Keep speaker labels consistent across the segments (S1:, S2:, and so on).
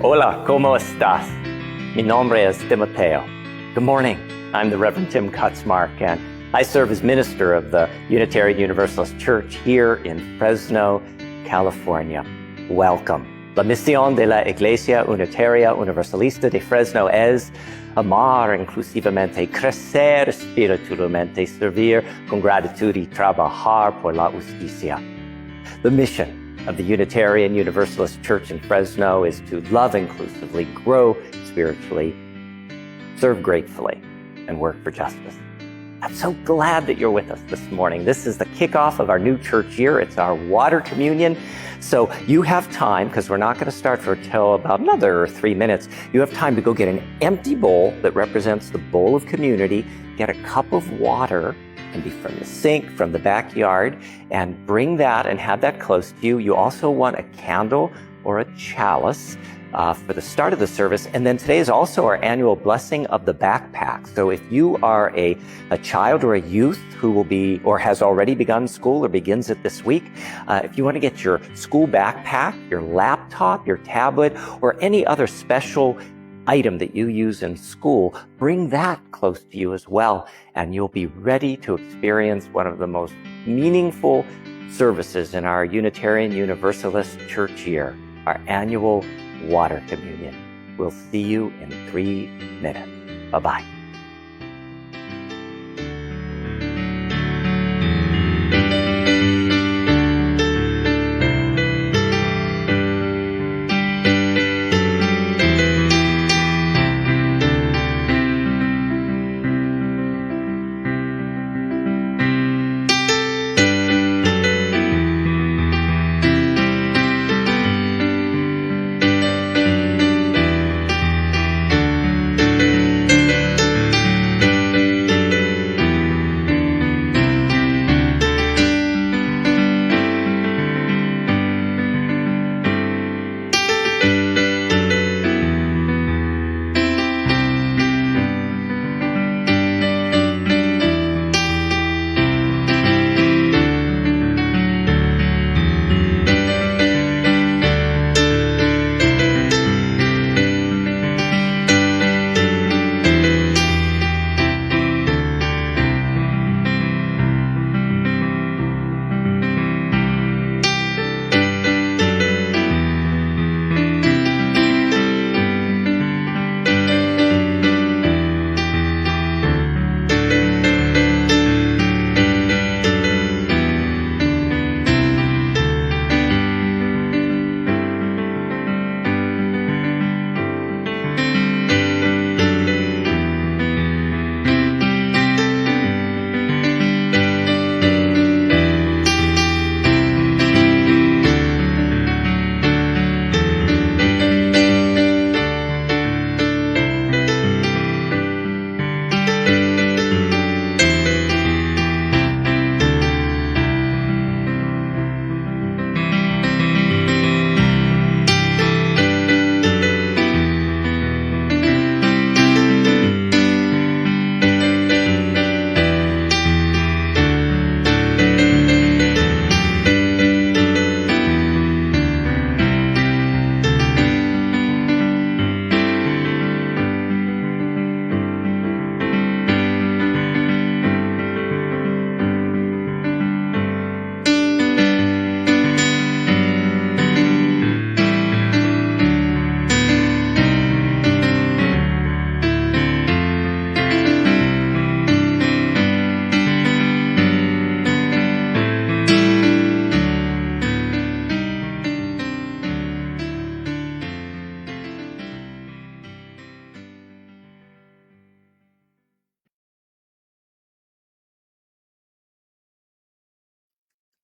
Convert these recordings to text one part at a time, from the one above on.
S1: Hola, ¿cómo estás? Mi nombre es Timoteo. Good morning. I'm the Reverend Tim Kutzmark, and I serve as minister of the Unitarian Universalist Church here in Fresno, California. Welcome. La misión de la Iglesia Unitaria Universalista de Fresno es amar inclusivamente, crecer espiritualmente, servir con gratitud y trabajar por la justicia. The mission of the Unitarian Universalist Church in Fresno is to love inclusively, grow spiritually, serve gratefully, and work for justice. I'm so glad that you're with us this morning. This is the kickoff of our new church year. It's our water communion. So you have time, because we're not going to start for till about another 3 minutes. You have time to go get an empty bowl that represents the bowl of community, get a cup of water, can be from the sink, from the backyard, and bring that and have that close to you. You also want a candle or a chalice for the start of the service. And then today is also our annual blessing of the backpack. So if you are a child or a youth who will be or has already begun school or begins it this week, if you want to get your school backpack, your laptop, your tablet, or any other special item that you use in school, bring that close to you as well, and you'll be ready to experience one of the most meaningful services in our Unitarian Universalist Church year, our annual water communion. We'll see you in 3 minutes. Bye-bye.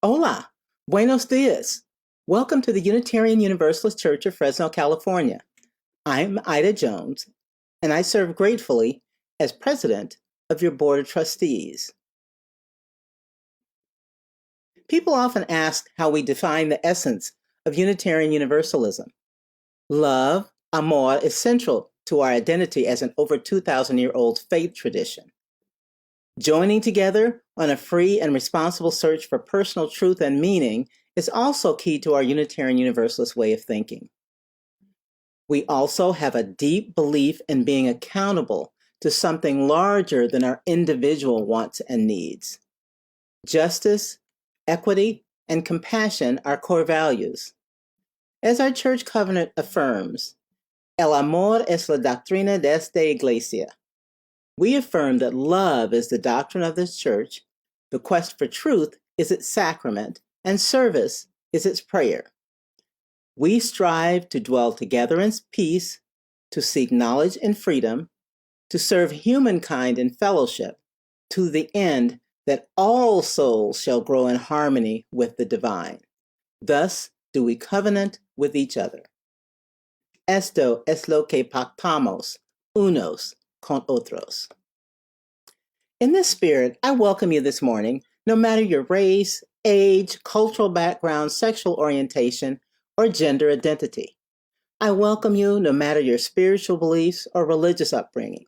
S2: Hola, buenos dias. Welcome to the Unitarian Universalist Church of Fresno, California. I'm Ida Jones, and I serve gratefully as president of your board of trustees. People often ask how we define the essence of Unitarian Universalism. Love, amor, is central to our identity as an over 2,000-year-old faith tradition. Joining together on a free and responsible search for personal truth and meaning is also key to our Unitarian Universalist way of thinking. We also have a deep belief in being accountable to something larger than our individual wants and needs. Justice, equity, and compassion are core values. As our church covenant affirms, el amor es la doctrina de esta iglesia. We affirm that love is the doctrine of this church, the quest for truth is its sacrament, and service is its prayer. We strive to dwell together in peace, to seek knowledge and freedom, to serve humankind in fellowship, to the end that all souls shall grow in harmony with the divine. Thus do we covenant with each other. Esto es lo que pactamos unos con otros. In this spirit, I welcome you this morning, no matter your race, age, cultural background, sexual orientation, or gender identity. I welcome you no matter your spiritual beliefs or religious upbringing.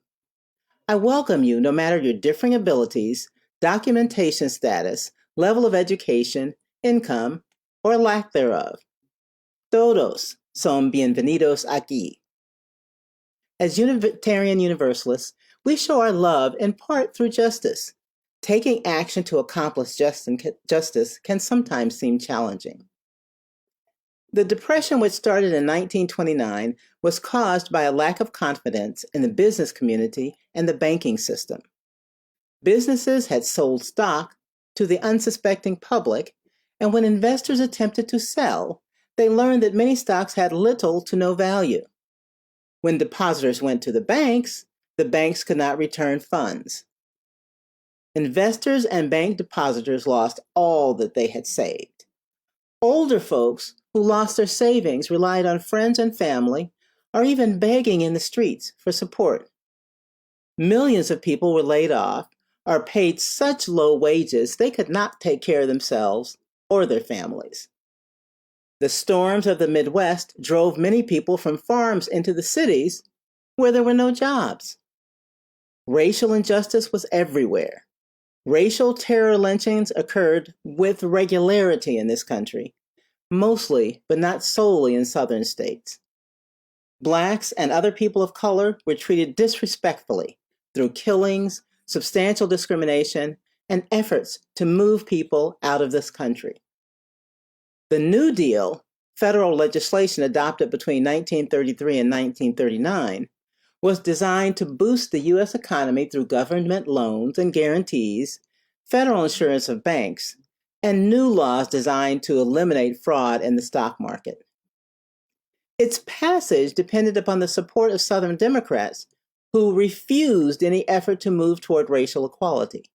S2: I welcome you no matter your differing abilities, documentation status, level of education, income, or lack thereof. Todos son bienvenidos aquí. As Unitarian Universalists, we show our love in part through justice. Taking action to accomplish justice can sometimes seem challenging. The Depression, which started in 1929, was caused by a lack of confidence in the business community and the banking system. Businesses had sold stock to the unsuspecting public, and when investors attempted to sell, they learned that many stocks had little to no value. When depositors went to the banks could not return funds. Investors and bank depositors lost all that they had saved. Older folks who lost their savings relied on friends and family, or even begging in the streets for support. Millions of people were laid off or paid such low wages they could not take care of themselves or their families. The storms of the Midwest drove many people from farms into the cities where there were no jobs. Racial injustice was everywhere. Racial terror lynchings occurred with regularity in this country, mostly, but not solely, in southern states. Blacks and other people of color were treated disrespectfully through killings, substantial discrimination, and efforts to move people out of this country. The New Deal, federal legislation adopted between 1933 and 1939, was designed to boost the U.S. economy through government loans and guarantees, federal insurance of banks, and new laws designed to eliminate fraud in the stock market. Its passage depended upon the support of Southern Democrats who refused any effort to move toward racial equality.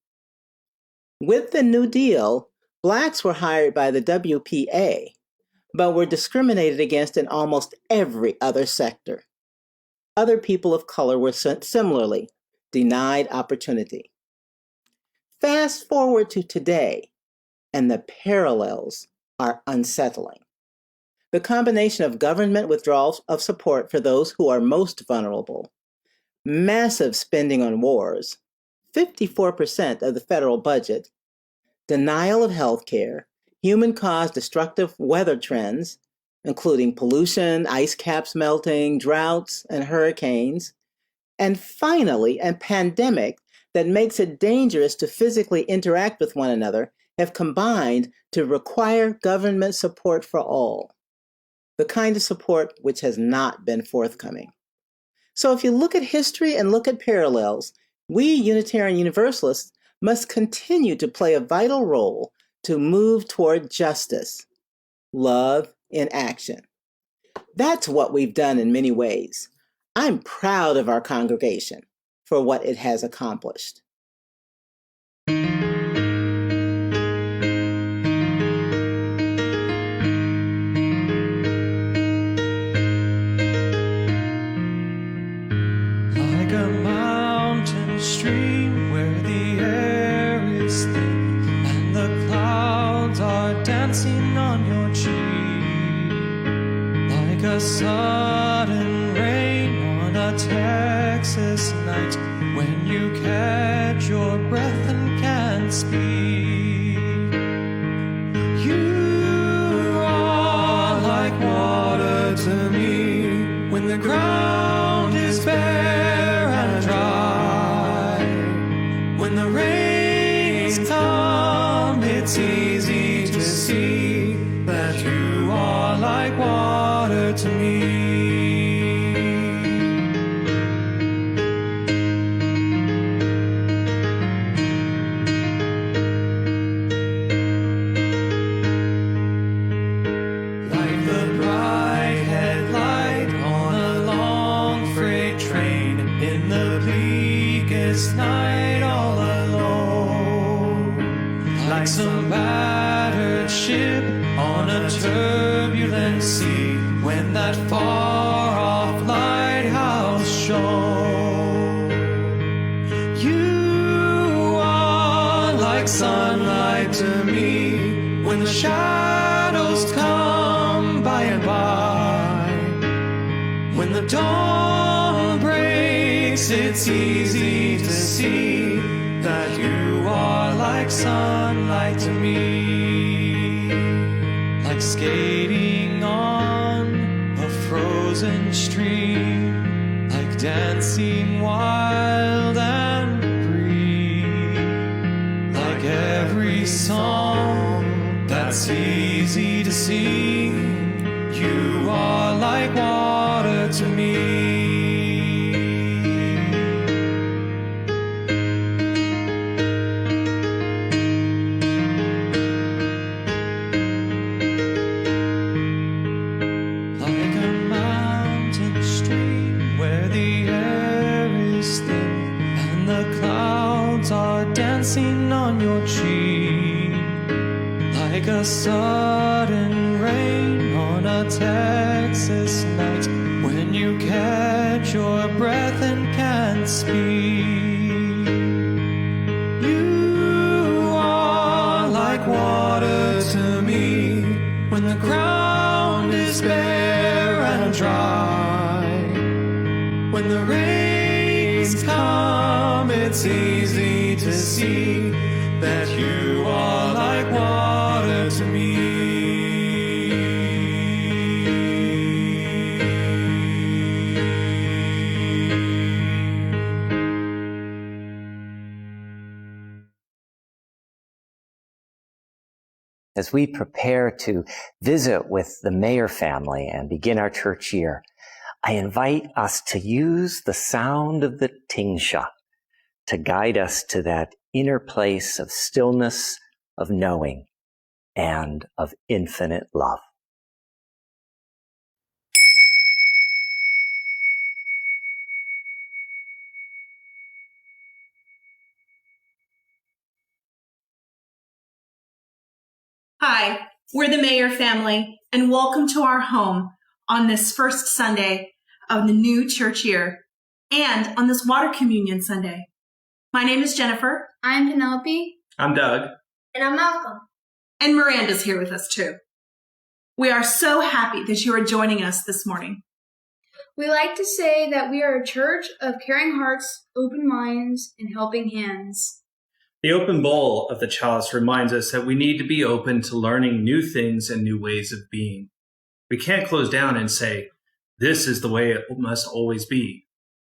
S2: With the New Deal, Blacks were hired by the WPA, but were discriminated against in almost every other sector. Other people of color were similarly denied opportunity. Fast forward to today, and the parallels are unsettling. The combination of government withdrawals of support for those who are most vulnerable, massive spending on wars, 54% of the federal budget, denial of health care, human-caused destructive weather trends, including pollution, ice caps melting, droughts, and hurricanes, and finally, a pandemic that makes it dangerous to physically interact with one another have combined to require government support for all, the kind of support which has not been forthcoming. So if you look at history and look at parallels, we Unitarian Universalists must continue to play a vital role to move toward justice, love in action. That's what we've done in many ways. I'm proud of our congregation for what it has accomplished.
S3: ground is bare and dry, when the rains come, it's easy to see that you are like water to me. Night all alone, like some battered ship on a turbulent sea, when that far-off lighthouse shone. You are like sunlight to me, when the shadows come by and by, when the dawn breaks, it's easy to see that you are like sunlight to me, like skating on a frozen stream, like dancing wild and free, like every song that's easy to sing. You are like water to me. Dancing on your cheek, like a sudden rain on a Texas night, when you catch your breath and can't speak. You are like water to me, when the ground is bare and dry, when the rains come, it's easy to see that you are like water to me.
S1: As we prepare to visit with the Mayer family and begin our church year, I invite us to use the sound of the tingsha to guide us to that inner place of stillness, of knowing, and of infinite love.
S4: Hi, we're the Mayer family, and welcome to our home on this first Sunday of the new church year and on this Water Communion Sunday. My name is Jennifer.
S5: I'm Penelope.
S6: I'm Doug.
S5: And I'm Malcolm.
S4: And Miranda's here with us too. We are so happy that you are joining us this morning.
S5: We like to say that we are a church of caring hearts, open minds, and helping hands.
S6: The open bowl of the chalice reminds us that we need to be open to learning new things and new ways of being. We can't close down and say, this is the way it must always be.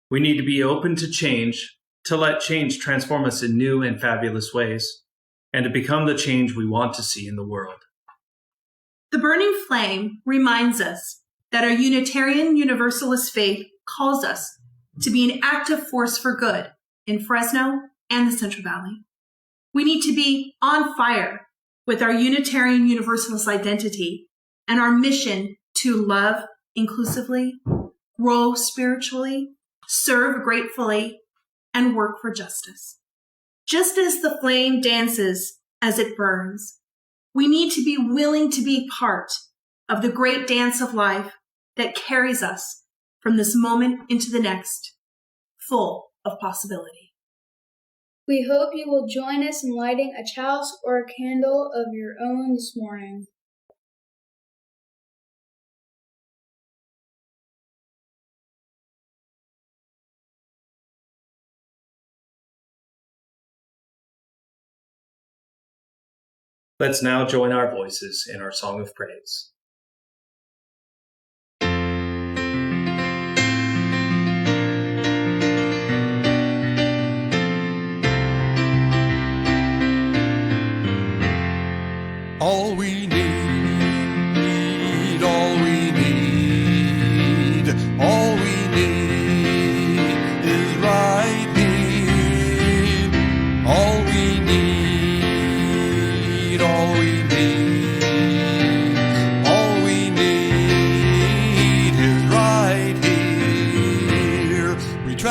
S6: We need to be open to change, to let change transform us in new and fabulous ways, and to become the change we want to see in the world.
S4: The burning flame reminds us that our Unitarian Universalist faith calls us to be an active force for good in Fresno and the Central Valley. We need to be on fire with our Unitarian Universalist identity and our mission to love inclusively, grow spiritually, serve gratefully, and work for justice. Just as the flame dances as it burns, we need to be willing to be part of the great dance of life that carries us from this moment into the next, full of possibility.
S5: We hope you will join us in lighting a chalice or a candle of your own this morning.
S6: Let's now join our voices in our song of praise.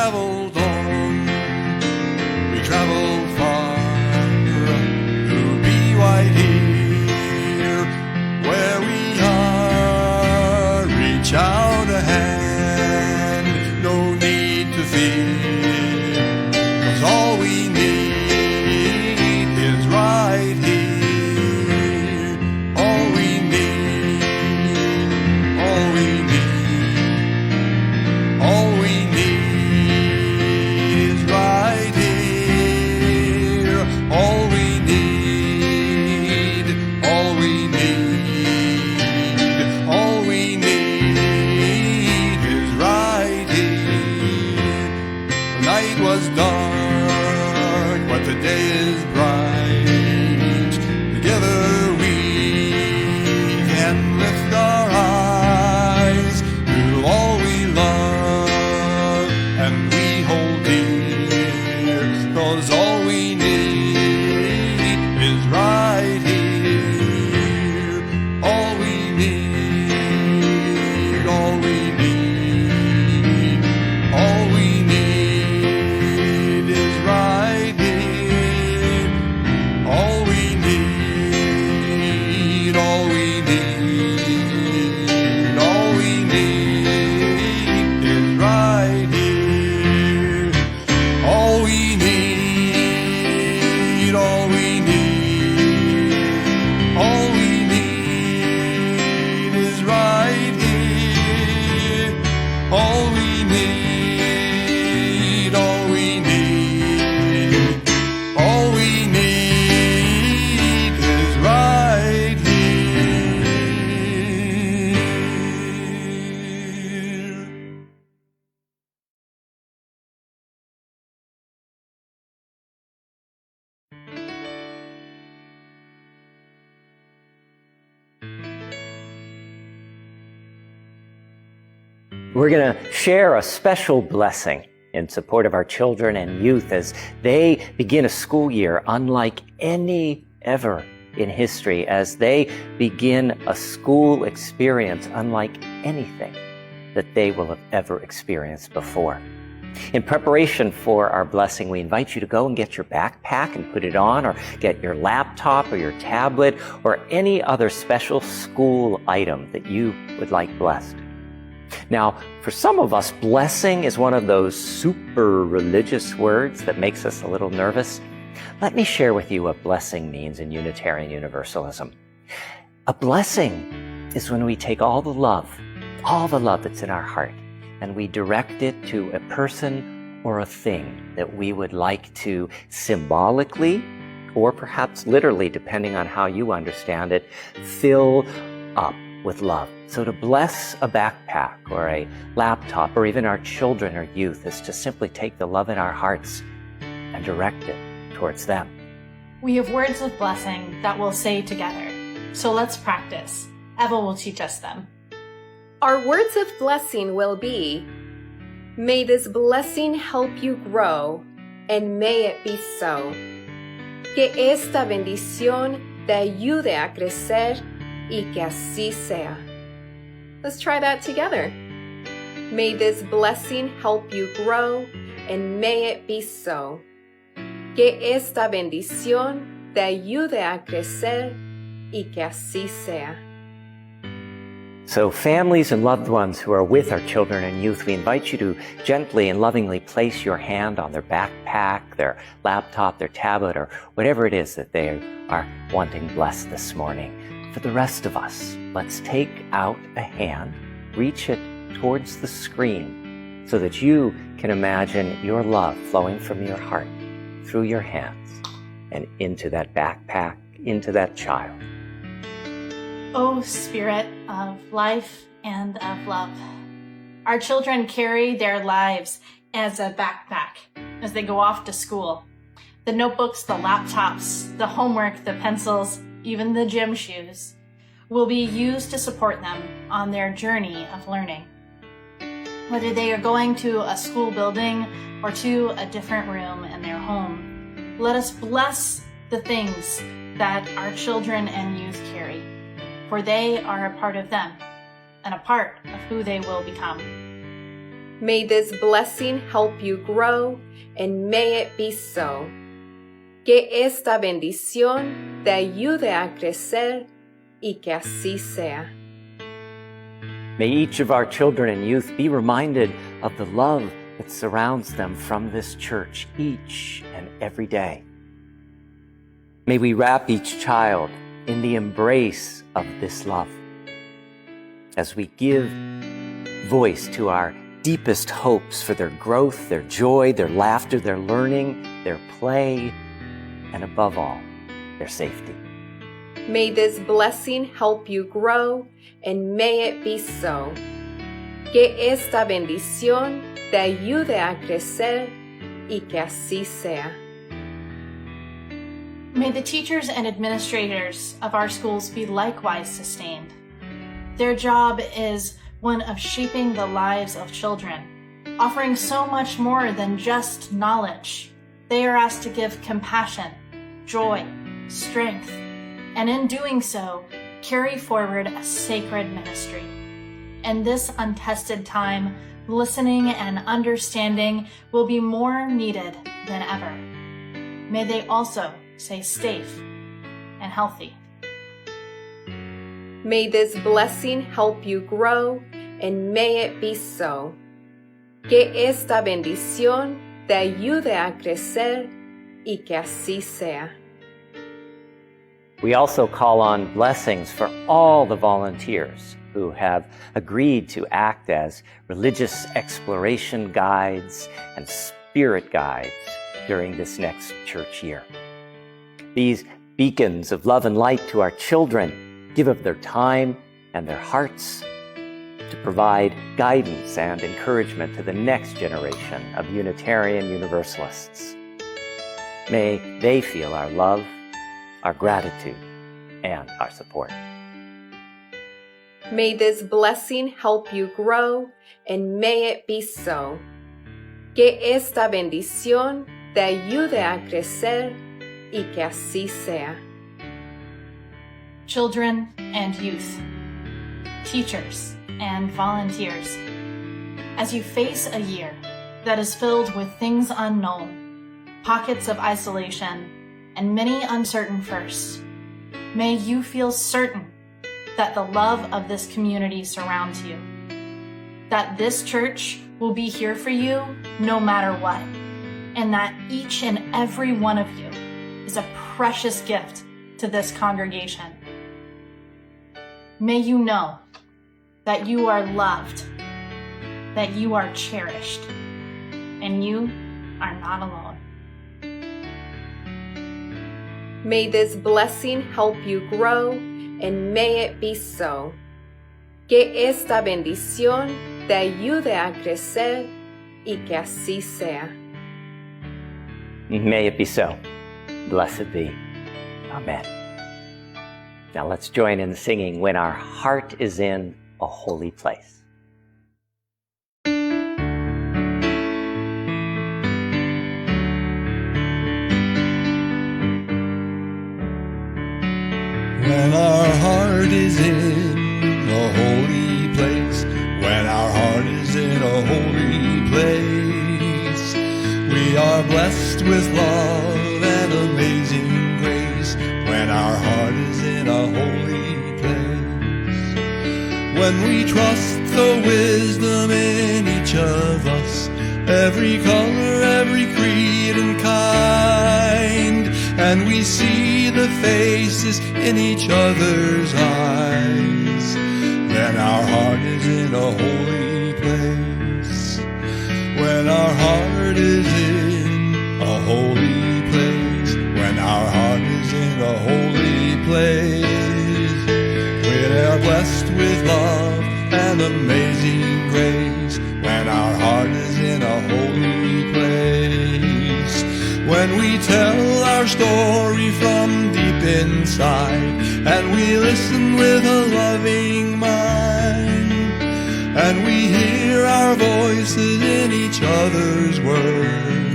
S3: traveled on, we traveled far to be right here where we are. Reach out a hand, no need to fear, 'cause all we need is right here. All we need, all we need, all we need is right here. All we need, all we need, all we need is right here. The night was dark, but the day is bright. Together we can lift our eyes to all we love and we hold dear, 'cause all we need is right here. All we need, all we need, all we need is right here. All we need, all we need, all we need is right here. All we need, all we need, all we need is right here. All we need, all we need, all we need is right here.
S1: We're going to share a special blessing in support of our children and youth as they begin a school year unlike any ever in history, as they begin a school experience unlike anything that they will have ever experienced before. In preparation for our blessing, we invite you to go and get your backpack and put it on, or get your laptop or your tablet or any other special school item that you would like blessed. Now, for some of us, blessing is one of those super religious words that makes us a little nervous. Let me share with you what blessing means in Unitarian Universalism. A blessing is when we take all the love that's in our heart, and we direct it to a person or a thing that we would like to symbolically, or perhaps literally, depending on how you understand it, fill up with love. So to bless a backpack or a laptop or even our children or youth is to simply take the love in our hearts and direct it towards them.
S7: We have words of blessing that we'll say together. So let's practice. Eva will teach us them.
S8: Our words of blessing will be, may this blessing help you grow, and may it be so. Que esta bendición te ayude a crecer y que así sea. Let's try that together. May this blessing help you grow, and may it be so. Que esta bendición te ayude a crecer y que así sea.
S1: So families and loved ones who are with our children and youth, we invite you to gently and lovingly place your hand on their backpack, their laptop, their tablet, or whatever it is that they are wanting blessed this morning. For the rest of us, let's take out a hand, reach it towards the screen so that you can imagine your love flowing from your heart through your hands and into that backpack, into that child.
S7: O Spirit of life and of love, our children carry their lives as a backpack as they go off to school. The notebooks, the laptops, the homework, the pencils, even the gym shoes, will be used to support them on their journey of learning. Whether they are going to a school building or to a different room in their home, let us bless the things that our children and youth carry, for they are a part of them and a part of who they will become.
S8: May this blessing help you grow, and may it be so. Que esta bendición te ayude a crecer y que así sea.
S1: May each of our children and youth be reminded of the love that surrounds them from this church each and every day. May we wrap each child in the embrace of this love as we give voice to our deepest hopes for their growth, their joy, their laughter, their learning, their play, and above all, their safety.
S8: May this blessing help you grow, and may it be so. Que esta bendición te ayude a crecer y que así sea.
S7: May the teachers and administrators of our schools be likewise sustained. Their job is one of shaping the lives of children, offering so much more than just knowledge. They are asked to give compassion, joy, strength, and in doing so, carry forward a sacred ministry. In this untested time, listening and understanding will be more needed than ever. May they also stay safe and healthy.
S8: May this blessing help you grow, and may it be so. Que esta bendición te ayude a crecer y que así sea.
S1: We also call on blessings for all the volunteers who have agreed to act as religious exploration guides and spirit guides during this next church year. These beacons of love and light to our children give of their time and their hearts to provide guidance and encouragement to the next generation of Unitarian Universalists. May they feel our love, our gratitude, and our support.
S8: May this blessing help you grow, and may it be so. Que esta bendición te ayude a crecer y que así sea.
S7: Children and youth, teachers and volunteers, as you face a year that is filled with things unknown, pockets of isolation, and many uncertain firsts, may you feel certain that the love of this community surrounds you, that this church will be here for you no matter what, and that each and every one of you is a precious gift to this congregation. May you know that you are loved, that you are cherished, and you are not alone.
S8: May this blessing help you grow, and may it be so. Que esta bendición te ayude a crecer y que así sea.
S1: May it be so. Blessed be. Amen. Now let's join in singing When Our Heart is in a Holy Place.
S3: When our heart is in a holy place, when our heart is in a holy place, we are blessed with love and amazing grace. When our heart is in a holy place, when we trust the wisdom in each of us, every color, every creed and kind, and we see the faces in each other's eyes, then our heart is in a holy place. When our heart is in a holy place, when our heart is in a holy place, we are blessed with love and amazing grace. When our heart is in a holy place, when we tell our story from deep inside, and we listen with a loving mind, and we hear our voices in each other's words,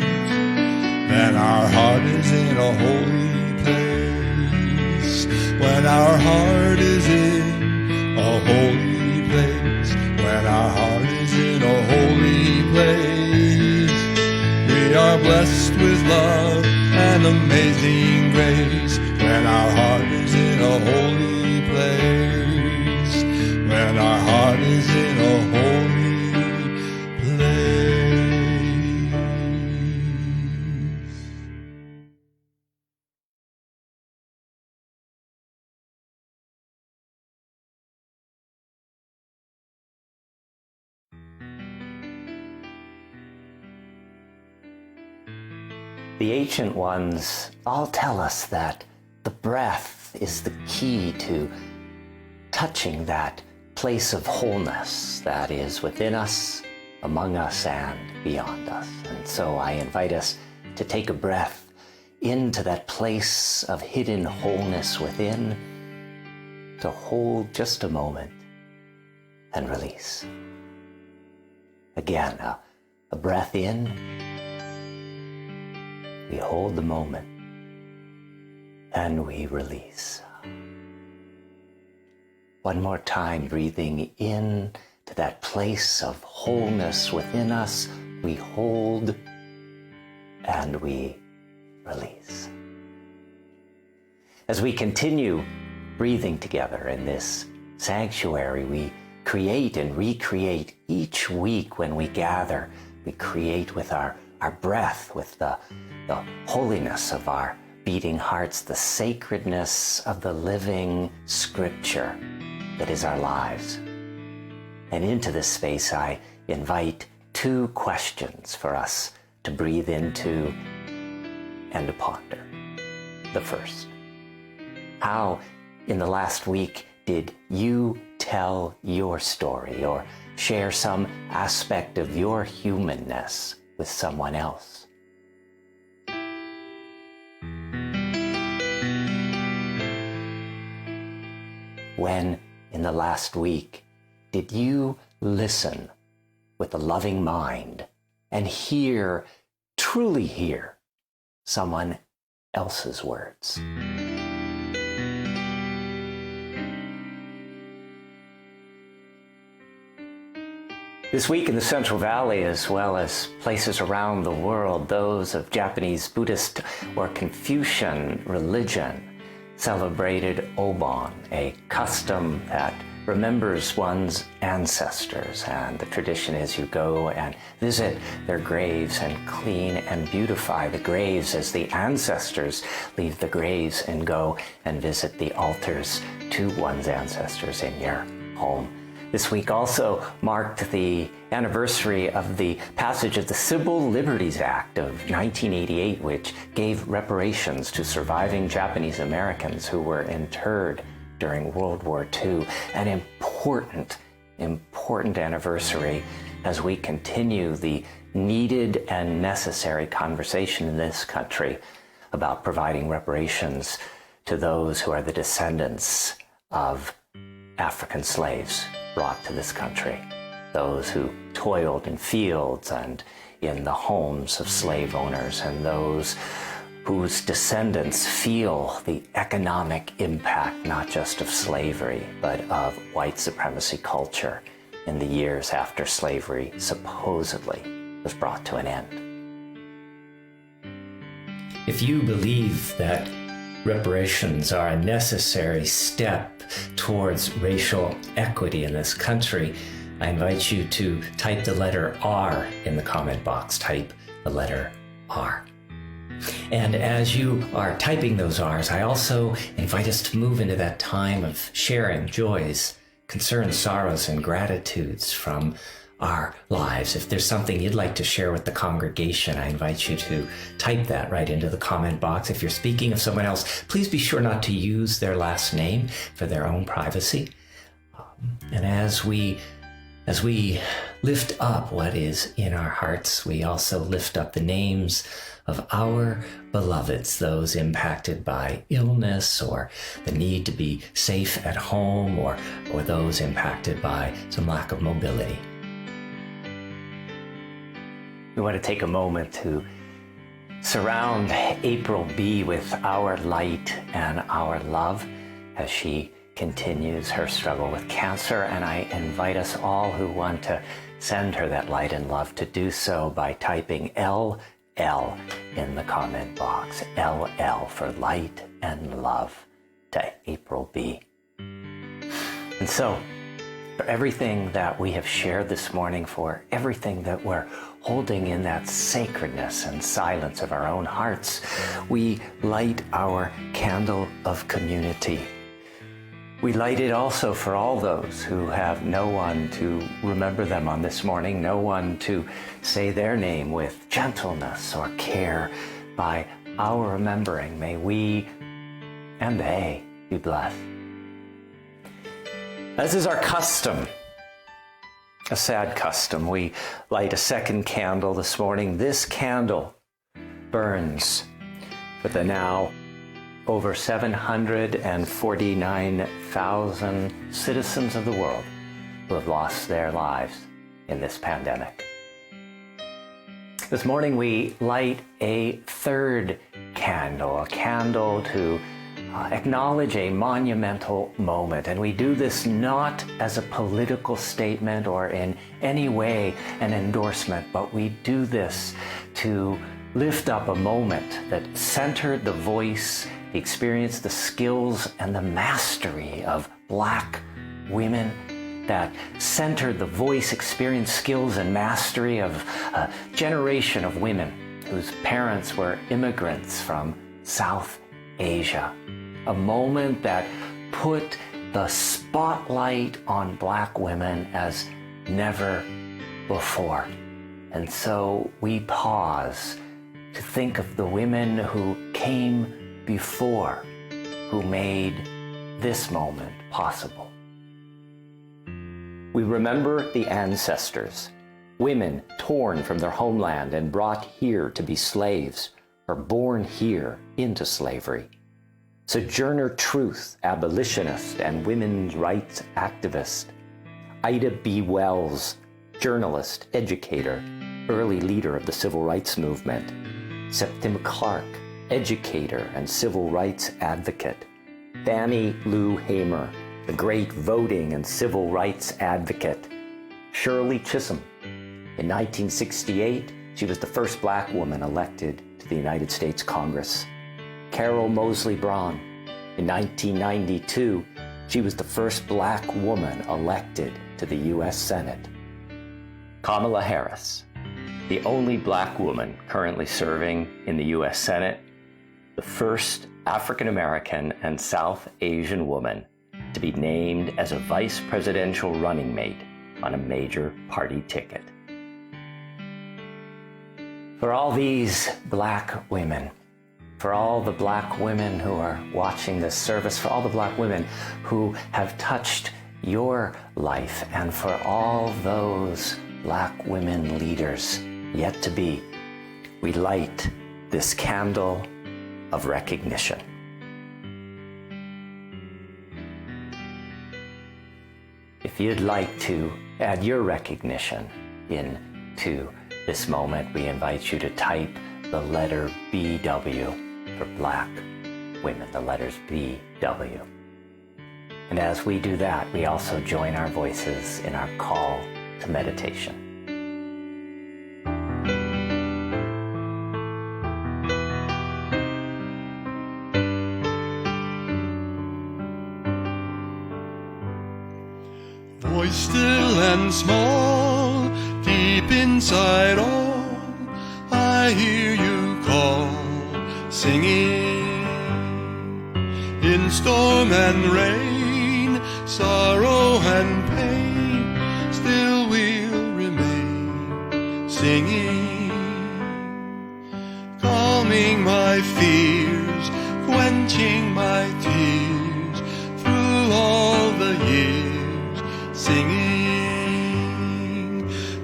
S3: then our heart is in a holy place. When our heart is in a holy place, when our heart is in a holy place. We are blessed with love and amazing grace when our heart is in a holy place. When our heart is in a holy place.
S1: The ancient ones all tell us that the breath is the key to touching that place of wholeness that is within us, among us, and beyond us. And so I invite us to take a breath into that place of hidden wholeness within, to hold just a moment and release. Again, a breath in. We hold the moment and we release. One more time, breathing in to that place of wholeness within us. We hold and we release. As we continue breathing together in this sanctuary, we create and recreate each week when we gather. We create with our breath, with the holiness of our beating hearts, the sacredness of the living scripture that is our lives. And into this space, I invite two questions for us to breathe into and to ponder. The first, how in the last week did you tell your story or share some aspect of your humanness with someone else? When in the last week did you listen with a loving mind and truly hear someone else's words? This week in the Central Valley, as well as places around the world, those of Japanese Buddhist or Confucian religion celebrated Obon, a custom that remembers one's ancestors. And the tradition is you go and visit their graves and clean and beautify the graves as the ancestors leave the graves and go and visit the altars to one's ancestors in your home. This week also marked the anniversary of the passage of the Civil Liberties Act of 1988, which gave reparations to surviving Japanese Americans who were interred during World War II. An important anniversary as we continue the needed and necessary conversation in this country about providing reparations to those who are the descendants of African slaves brought to this country, those who toiled in fields and in the homes of slave owners, and those whose descendants feel the economic impact not just of slavery, but of white supremacy culture in the years after slavery supposedly was brought to an end. If you believe that reparations are a necessary step towards racial equity in this country, I invite you to type the letter R in the comment box. Type the letter R. And as you are typing those R's, I also invite us to move into that time of sharing joys, concerns, sorrows, and gratitudes from our lives. If there's something you'd like to share with the congregation, I invite you to type that right into the comment box. If you're speaking of someone else, please be sure not to use their last name for their own privacy. And as we lift up what is in our hearts, we also lift up the names of our beloveds, those impacted by illness or the need to be safe at home, or those impacted by some lack of mobility. We want to take a moment to surround April B. with our light and our love as she continues her struggle with cancer. And I invite us all who want to send her that light and love, to do so by typing LL in the comment box. LL for light and love to April B. And so, for everything that we have shared this morning, for everything that we're holding in that sacredness and silence of our own hearts, we light our candle of community. We light it also for all those who have no one to remember them on this morning, no one to say their name with gentleness or care. By our remembering, may we and they be blessed. As is our custom, a sad custom, we light a second candle this morning. This candle burns for the now over 749,000 citizens of the world who have lost their lives in this pandemic. This morning we light a third candle, a candle to acknowledge a monumental moment. And we do this not as a political statement or in any way an endorsement, but we do this to lift up a moment that centered the voice, the experience, the skills, and the mastery of Black women, that centered the voice, experience, skills, and mastery of a generation of women whose parents were immigrants from South Asia. A moment that put the spotlight on Black women as never before. And so we pause to think of the women who came before, who made this moment possible. We remember the ancestors, women torn from their homeland and brought here to be slaves, or born here into slavery. Sojourner Truth, abolitionist and women's rights activist. Ida B. Wells, journalist, educator, early leader of the civil rights movement. Septim Clark, educator and civil rights advocate. Fannie Lou Hamer, the great voting and civil rights advocate. Shirley Chisholm. In 1968, she was the first Black woman elected to the United States Congress. Carol Moseley Braun. In 1992, she was the first Black woman elected to the U.S. Senate. Kamala Harris, the only Black woman currently serving in the U.S. Senate, the first African American and South Asian woman to be named as a vice presidential running mate on a major party ticket. For all these Black women, for all the Black women who are watching this service, for all the Black women who have touched your life, and for all those Black women leaders yet to be, we light this candle of recognition. If you'd like to add your recognition into this moment, we invite you to type the letter BW for Black women, the letters BW. And as we do that, we also join our voices in our call to meditation.
S3: Voice still and small, deep inside all, I hear you call, singing. In storm and rain, sorrow and pain, still we'll remain, singing. Calming my fears, quenching my tears, through all the years, singing.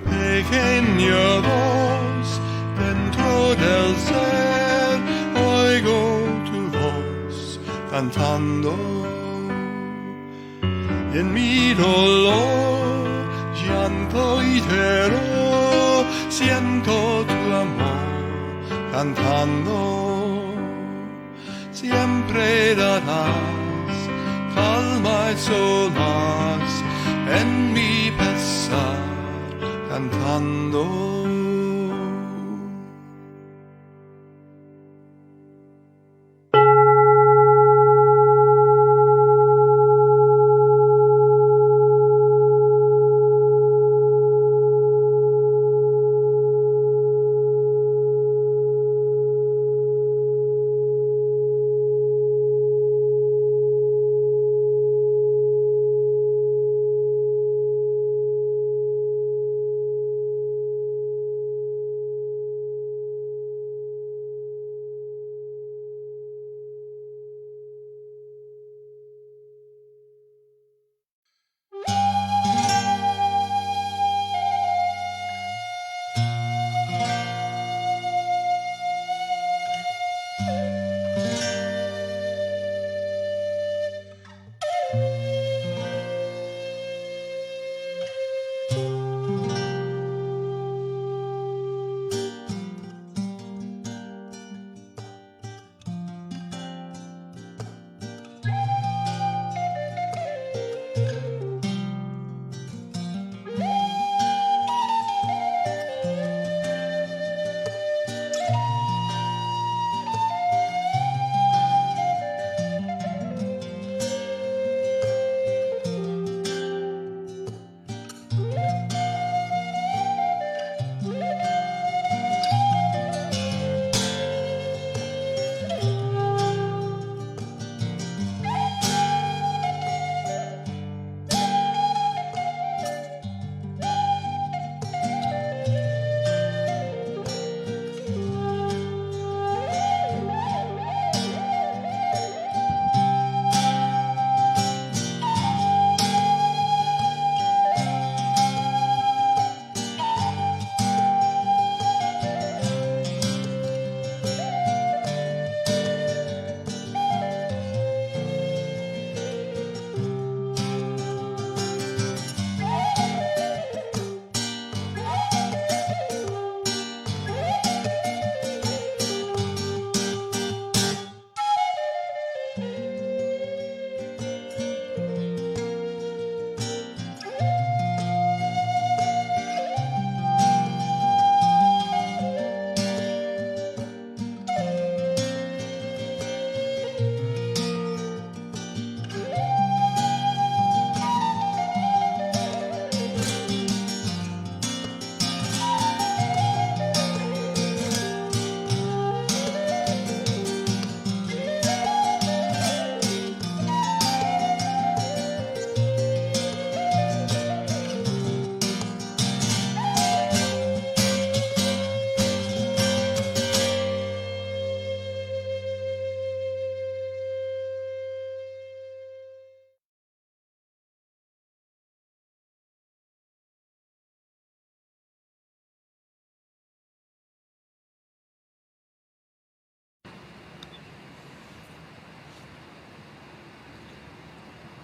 S3: Pequeña voz dentro del ser, oigo tu voz cantando. En mi dolor, llanto y terror, siento tu amor cantando. Siempre darás calma y solaz en mi pesar, cantando.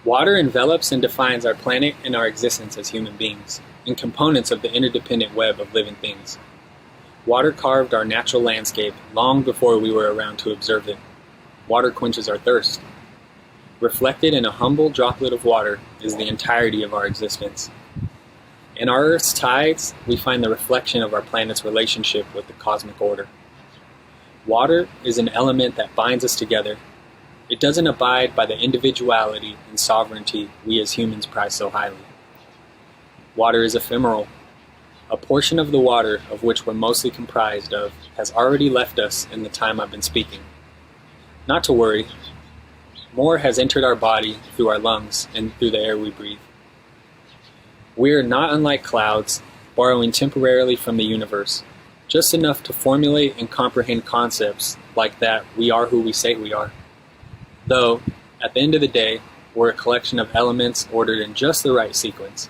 S9: Water envelops and defines our planet and our existence as human beings, and components of the interdependent web of living things. Water carved our natural landscape long before we were around to observe it. Water quenches our thirst. Reflected in a humble droplet of water is the entirety of our existence. In our Earth's tides, we find the reflection of our planet's relationship with the cosmic order. Water is an element that binds us together. It doesn't abide by the individuality and sovereignty we as humans prize so highly. Water is ephemeral. A portion of the water of which we're mostly comprised of has already left us in the time I've been speaking. Not to worry. More has entered our body through our lungs and through the air we breathe. We are not unlike clouds, borrowing temporarily from the universe, just enough to formulate and comprehend concepts like that we are who we say we are. Though, at the end of the day, we're a collection of elements ordered in just the right sequence.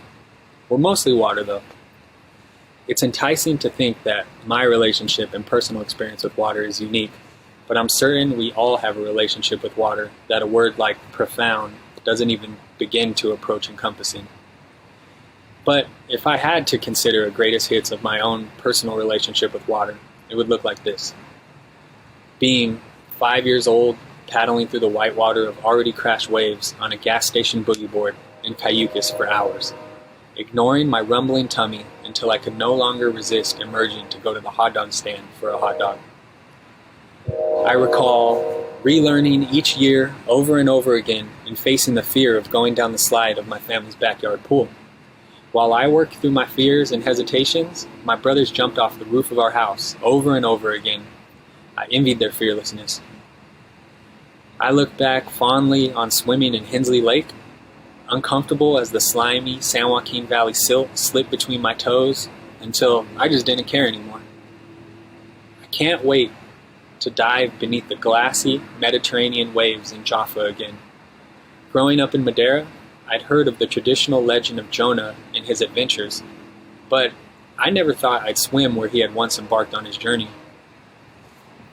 S9: We're mostly water, though. It's enticing to think that my relationship and personal experience with water is unique, but I'm certain we all have a relationship with water that a word like profound doesn't even begin to approach encompassing. But if I had to consider a greatest hits of my own personal relationship with water, it would look like this. Being 5 years old, paddling through the white water of already crashed waves on a gas station boogie board in Cayucas for hours. ignoring my rumbling tummy until I could no longer resist emerging to go to the hot dog stand for a hot dog. I recall relearning each year over and over again and facing the fear of going down the slide of my family's backyard pool. While I worked through my fears and hesitations, my brothers jumped off the roof of our house over and over again. I envied their fearlessness. I look back fondly on swimming in Hensley Lake, uncomfortable as the slimy San Joaquin Valley silt slipped between my toes until I just didn't care anymore. I can't wait to dive beneath the glassy Mediterranean waves in Jaffa again. Growing up in Madeira, I'd heard of the traditional legend of Jonah and his adventures, but I never thought I'd swim where he had once embarked on his journey.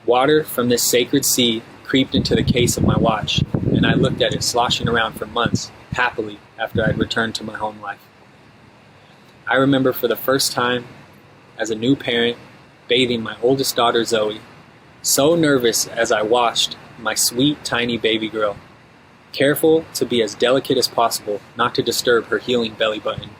S9: Water from this sacred sea creeped into the case of my watch, and I looked at it sloshing around for months, happily, after I'd returned to my home life. I remember for the first time, as a new parent, bathing my oldest daughter Zoe, so nervous as I watched my sweet, tiny baby girl, careful to be as delicate as possible not to disturb her healing belly button.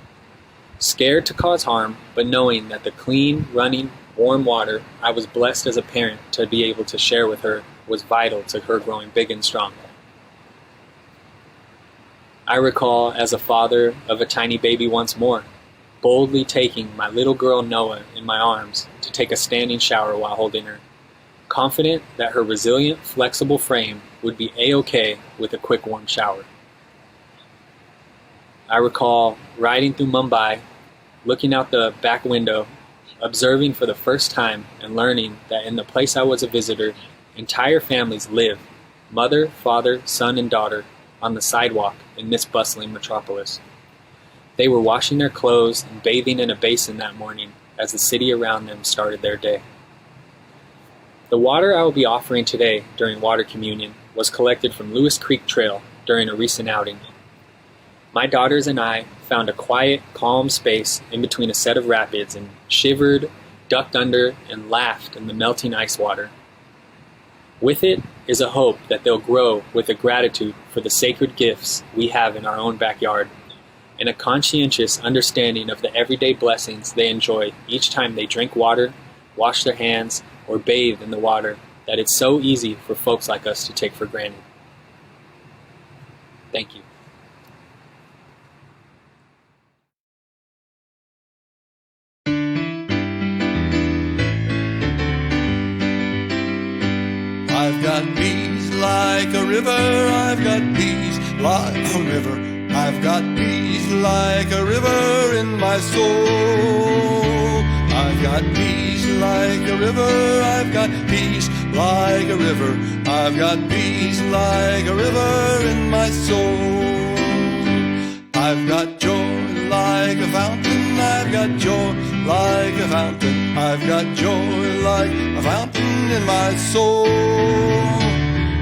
S9: Scared to cause harm, but knowing that the clean, running, warm water I was blessed as a parent to be able to share with her was vital to her growing big and strong. I recall, as a father of a tiny baby once more, boldly taking my little girl Noah in my arms to take a standing shower while holding her, confident that her resilient, flexible frame would be a-okay with a quick warm shower. I recall riding through Mumbai, looking out the back window, observing for the first time and learning that in the place I was a visitor, entire families live, mother, father, son, and daughter, on the sidewalk in this bustling metropolis. They were washing their clothes and bathing in a basin that morning as the city around them started their day. The water I will be offering today during water communion was collected from Lewis Creek Trail during a recent outing. My daughters and I found a quiet, calm space in between a set of rapids and shivered, ducked under, and laughed in the melting ice water. With it is a hope that they'll grow with a gratitude for the sacred gifts we have in our own backyard, and a conscientious understanding of the everyday blessings they enjoy each time they drink water, wash their hands, or bathe in the water that it's so easy for folks like us to take for granted. Thank you.
S3: I've got peace like a river, I've got peace like a river. I've got peace like a river in my soul. I've got peace like a river, I've got peace like a river. I've got peace like a river in my soul. I've got joy like a fountain, I've got joy like a fountain. I've got joy like a fountain in my soul.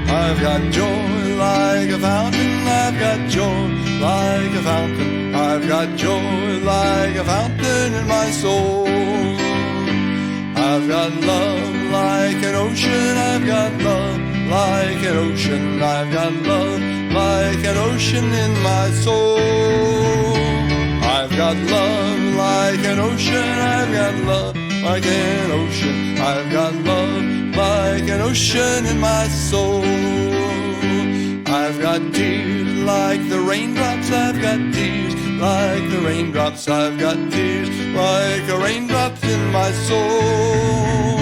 S3: I've got joy like a fountain, I've got joy like a fountain. I've got joy like a fountain in my soul. I've got love like an ocean, I've got love like an ocean. I've got love like an ocean in my soul. I've got love like an ocean, I've got love like an ocean. I've got love like an ocean in my soul. I've got tears like the raindrops, I've got tears like the raindrops. I've got tears like the raindrops in my soul.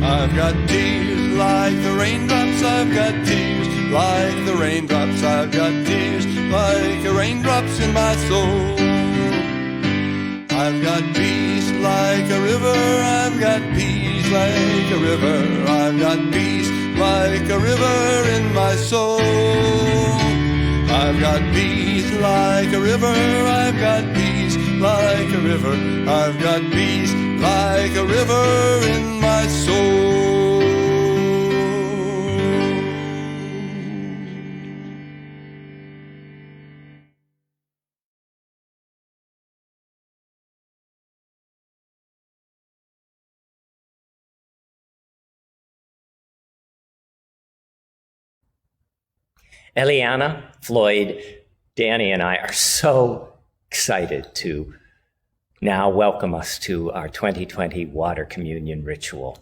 S3: I've got tears like the raindrops, I've got tears like the raindrops. I've got tears like the raindrops in my soul. I've got peace like a river, I've got peace like a river. I've got peace like a river in my soul. I've got peace like a river, I've got peace like a river. I've got peace like a river in my soul.
S1: Eliana, Floyd, Danny, and I are so excited to now welcome us to our 2020 water communion ritual.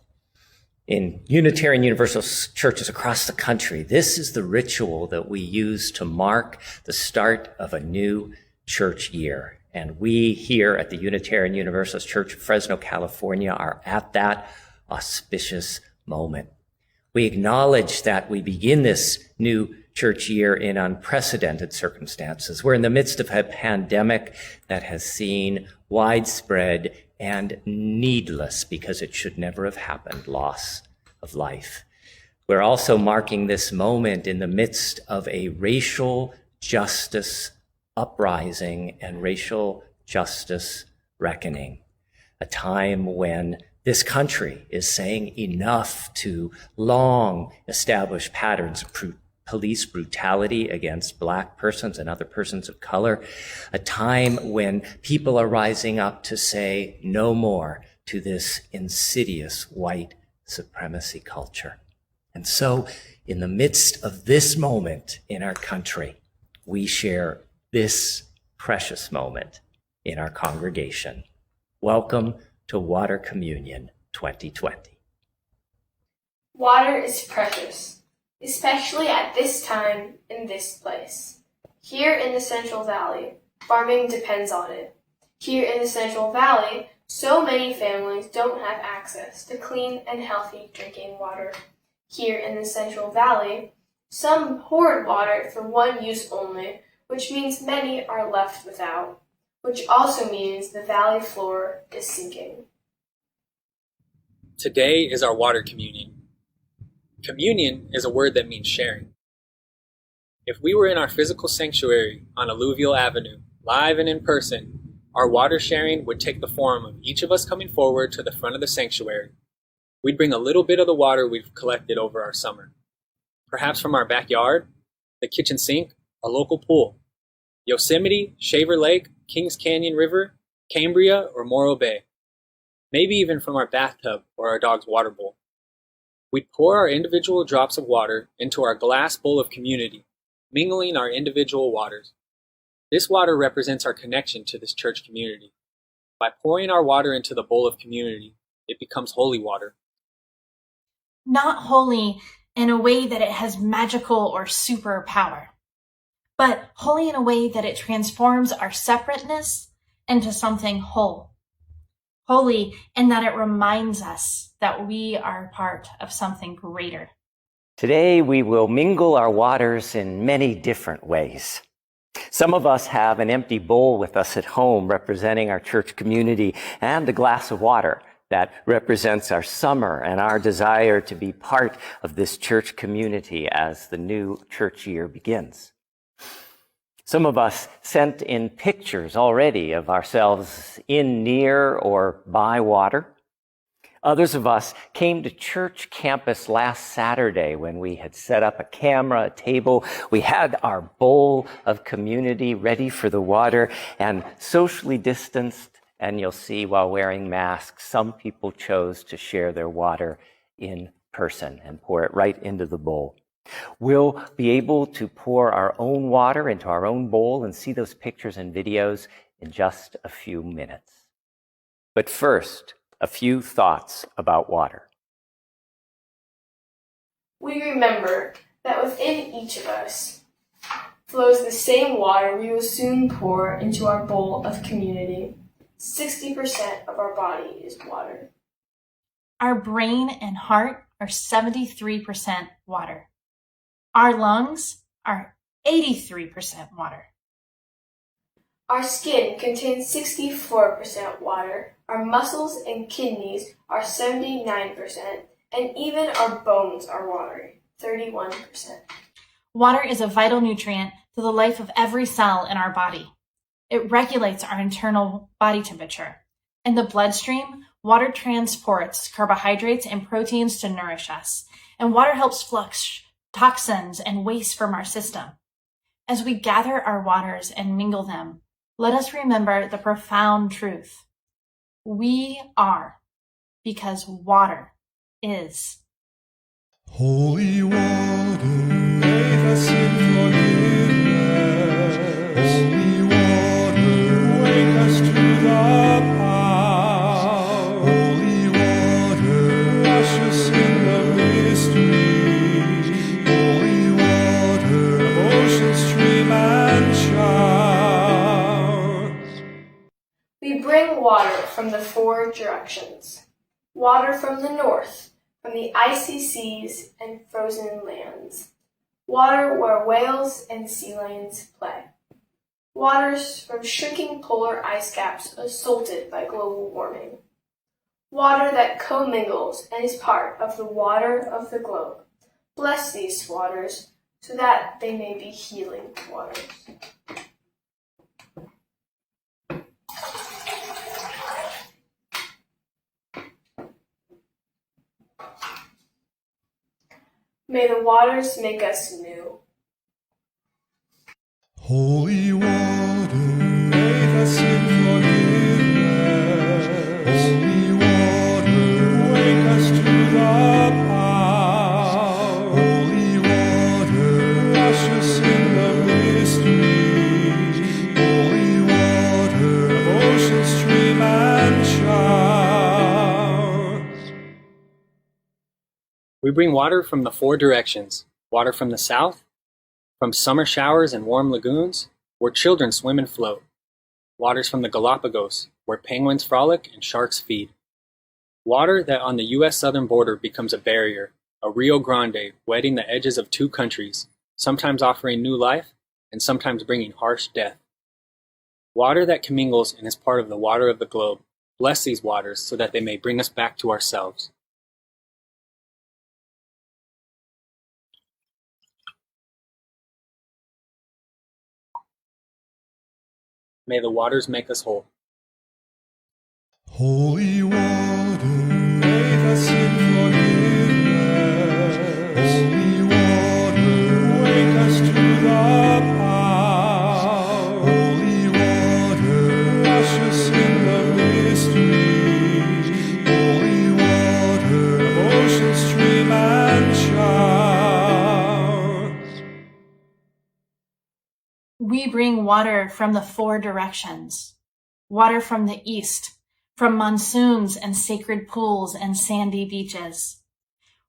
S1: In Unitarian Universalist churches across the country, this is the ritual that we use to mark the start of a new church year. And we here at the Unitarian Universalist Church of Fresno, California, are at that auspicious moment. We acknowledge that we begin this new church year in unprecedented circumstances. We're in the midst of a pandemic that has seen widespread and needless, because it should never have happened, loss of life. We're also marking this moment in the midst of a racial justice uprising and racial justice reckoning, a time when this country is saying enough to long established patterns of police brutality against Black persons and other persons of color, a time when people are rising up to say no more to this insidious white supremacy culture. And so, in the midst of this moment in our country, we share this precious moment in our congregation. Welcome to Water Communion 2020.
S10: Water is precious, especially at this time in this place. Here in the Central Valley, farming depends on it. Here in the Central Valley, so many families don't have access to clean and healthy drinking water. Here in the Central Valley, some hoard water for one use only, which means many are left without, which also means the valley floor is sinking.
S9: Today is our water communion. Communion is a word that means sharing. If we were in our physical sanctuary on Alluvial Avenue, live and in person, our water sharing would take the form of each of us coming forward to the front of the sanctuary. We'd bring a little bit of the water we've collected over our summer. Perhaps from our backyard, the kitchen sink, a local pool, Yosemite, Shaver Lake, Kings Canyon River, Cambria, or Morro Bay. Maybe even from our bathtub or our dog's water bowl. We'd pour our individual drops of water into our glass bowl of community, mingling our individual waters. This water represents our connection to this church community. By pouring our water into the bowl of community, it becomes holy water.
S7: Not holy in a way that it has magical or super power, but holy in a way that it transforms our separateness into something whole. Holy in that it reminds us that we are part of something greater.
S1: Today, we will mingle our waters in many different ways. Some of us have an empty bowl with us at home representing our church community, and a glass of water that represents our summer and our desire to be part of this church community as the new church year begins. Some of us sent in pictures already of ourselves in, near, or by water. Others of us came to church campus last Saturday when we had set up a camera, a table. We had our bowl of community ready for the water and socially distanced. And you'll see while wearing masks, some people chose to share their water in person and pour it right into the bowl. We'll be able to pour our own water into our own bowl and see those pictures and videos in just a few minutes. But first, a few thoughts about water.
S10: We remember that within each of us flows the same water we will soon pour into our bowl of community. 60% of our body is water.
S7: Our brain and heart are 73% water. Our lungs are 83% water.
S10: Our skin contains 64% water. Our muscles and kidneys are 79%, and even our bones are watery, 31%.
S7: Water is a vital nutrient to the life of every cell in our body. It regulates our internal body temperature. In the bloodstream, water transports carbohydrates and proteins to nourish us, and water helps flush toxins and waste from our system. As we gather our waters and mingle them, let us remember the profound truth. We are because water is.
S3: Holy water, make us in forgiveness. Holy water,
S10: 4 directions. Water from the north, from the icy seas and frozen lands. Water where whales and sea lions play. Waters from shrinking polar ice caps assaulted by global warming. Water that commingles and is part of the water of the globe. Bless these waters so that they may be healing waters. May the waters make us new.
S3: Holy water, make us in forgiveness. Holy water, wake us to the power. Holy water, wash us in the mystery. Holy water, of ocean, stream, and shower.
S9: We bring water from the 4 directions. Water from the south, from summer showers and warm lagoons, where children swim and float. Waters from the Galapagos, where penguins frolic and sharks feed. Water that on the U.S. southern border becomes a barrier, a Rio Grande wetting the edges of 2 countries, sometimes offering new life and sometimes bringing harsh death. Water that commingles and is part of the water of the globe. Bless these waters so that they may bring us back to ourselves. May the waters make us whole.
S3: Holy water, make us in forgiveness. Holy water, wake us to the power. Holy water, wash us in the mystery. Holy water, of ocean, stream, and shower.
S7: We bring water from the 4 directions. Water from the east, from monsoons and sacred pools and sandy beaches.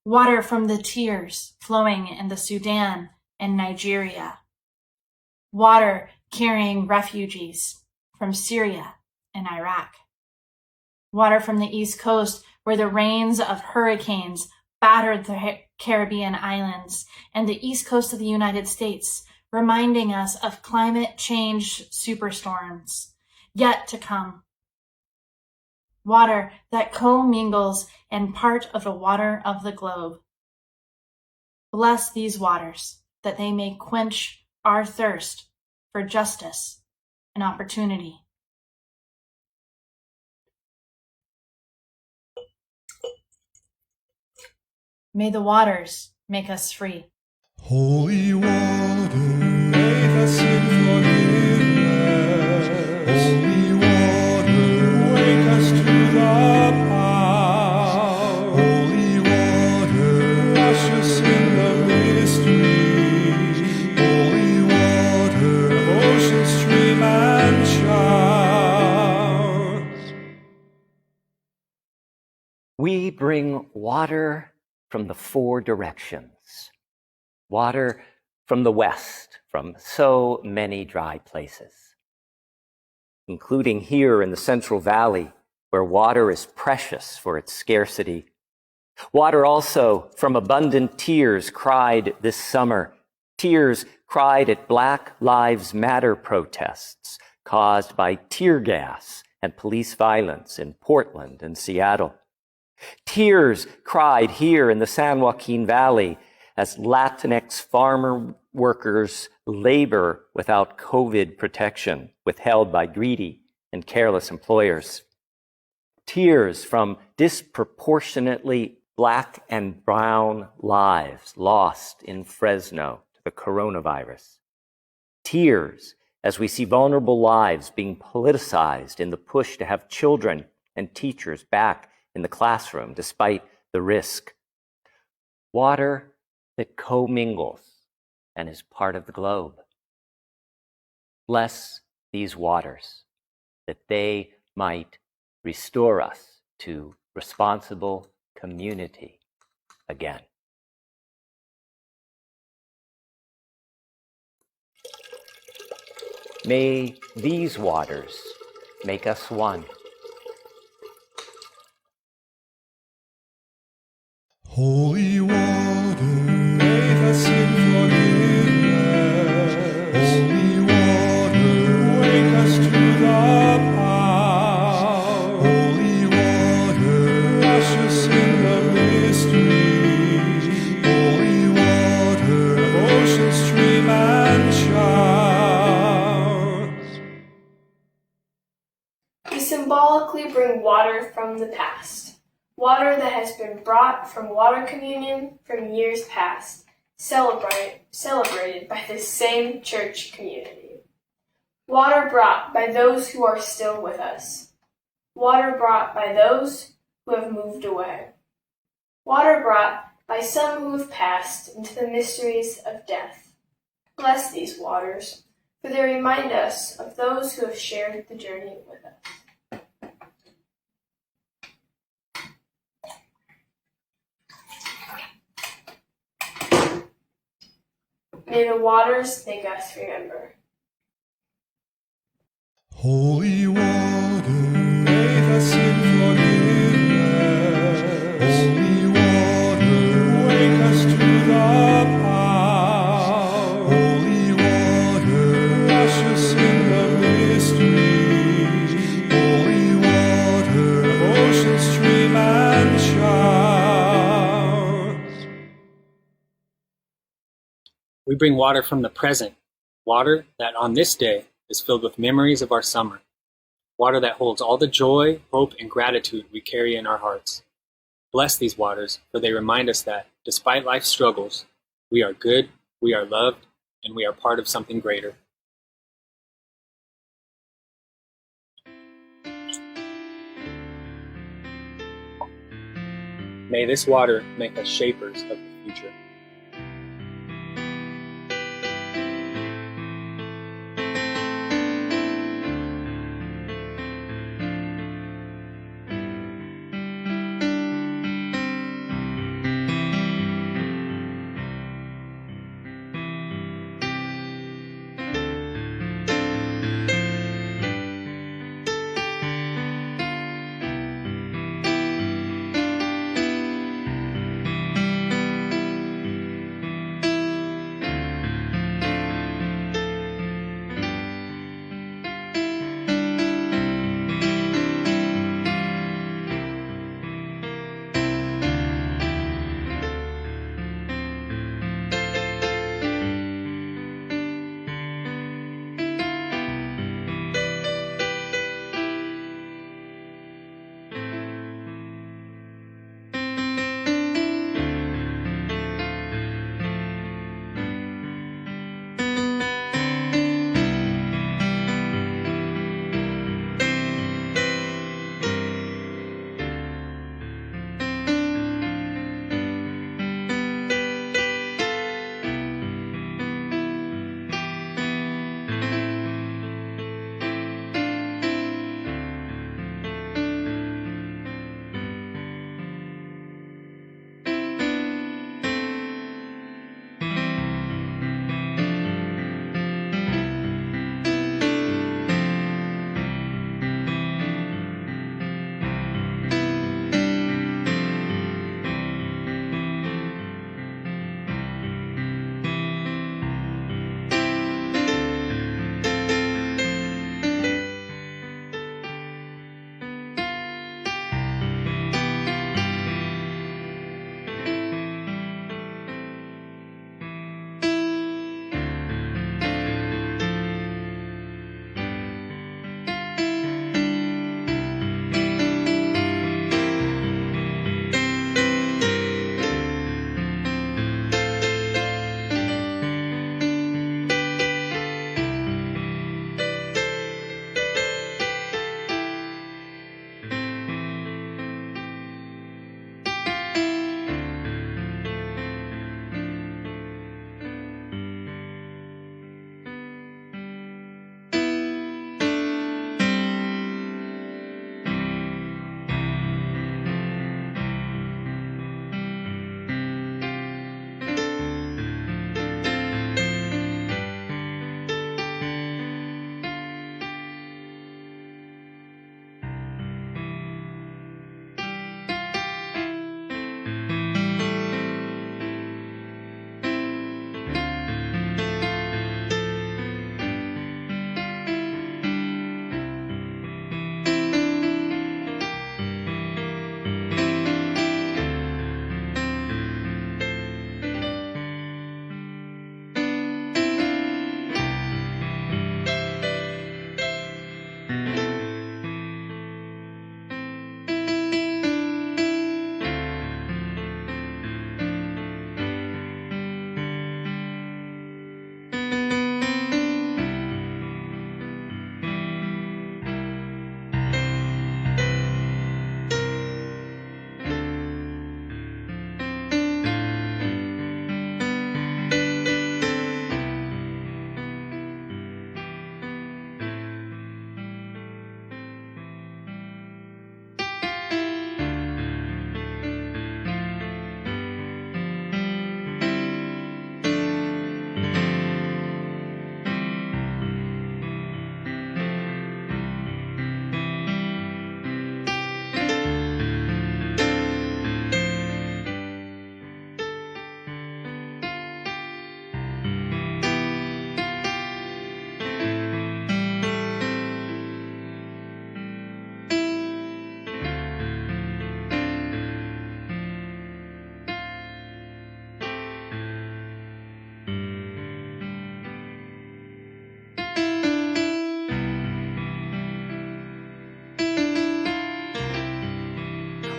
S7: Water from the tears flowing in the Sudan and Nigeria. Water carrying refugees from Syria and Iraq. Water from the East Coast, where the rains of hurricanes battered the Caribbean islands, and the East Coast of the United States, reminding us of climate change superstorms yet to come. Water that commingles and part of the water of the globe. Bless these waters that they may quench our thirst for justice and opportunity. May the waters make us free.
S3: Holy water, make us in forgiveness. Holy water, wake us to the power. Holy water, wash us in the mystery. Holy water, of ocean, stream, and shower.
S1: We bring water from the 4 directions. Water from the west, from so many dry places, including here in the Central Valley, where water is precious for its scarcity. Water also from abundant tears cried this summer, tears cried at Black Lives Matter protests caused by tear gas and police violence in Portland and Seattle. Tears cried here in the San Joaquin Valley as Latinx farmer workers labor without COVID protection, withheld by greedy and careless employers. Tears from disproportionately Black and brown lives lost in Fresno to the coronavirus. Tears as we see vulnerable lives being politicized in the push to have children and teachers back in the classroom despite the risk. Water that commingles and is part of the globe. Bless these waters, that they might restore us to responsible community again. May these waters make us one.
S3: Holy water, make us in forgiveness. Holy water, wake us to the power. Holy water, wash us in the mystery. Holy water, of ocean, stream, and showers.
S10: We symbolically bring water from the past. Water that has been brought from water communion from years past, celebrated by this same church community. Water brought by those who are still with us. Water brought by those who have moved away. Water brought by some who have passed into the mysteries of death. Bless these waters, for they remind us of those who have shared the journey with us. May the waters make us remember.
S3: Holy water, make us in forgiveness. Holy water, wake us to the power. Holy water, wash us in the mystery. Holy water, of ocean, stream, and showers.
S9: We bring water from the present, water that on this day is filled with memories of our summer, water that holds all the joy, hope, and gratitude we carry in our hearts. Bless these waters, for they remind us that, despite life's struggles, we are good, we are loved, and we are part of something greater. May this water make us shapers of the future.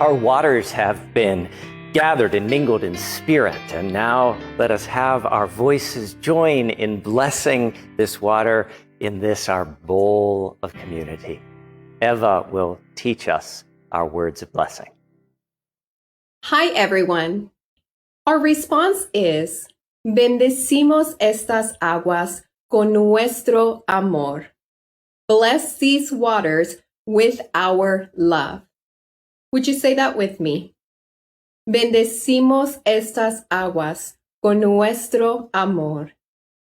S1: Our waters have been gathered and mingled in spirit, and now let us have our voices join in blessing this water in this our bowl of community. Eva will teach us our words of blessing.
S8: Hi, everyone. Our response is, bendecimos estas aguas con nuestro amor. Bless these waters with our love. Would you say that with me? Bendecimos estas aguas con nuestro amor.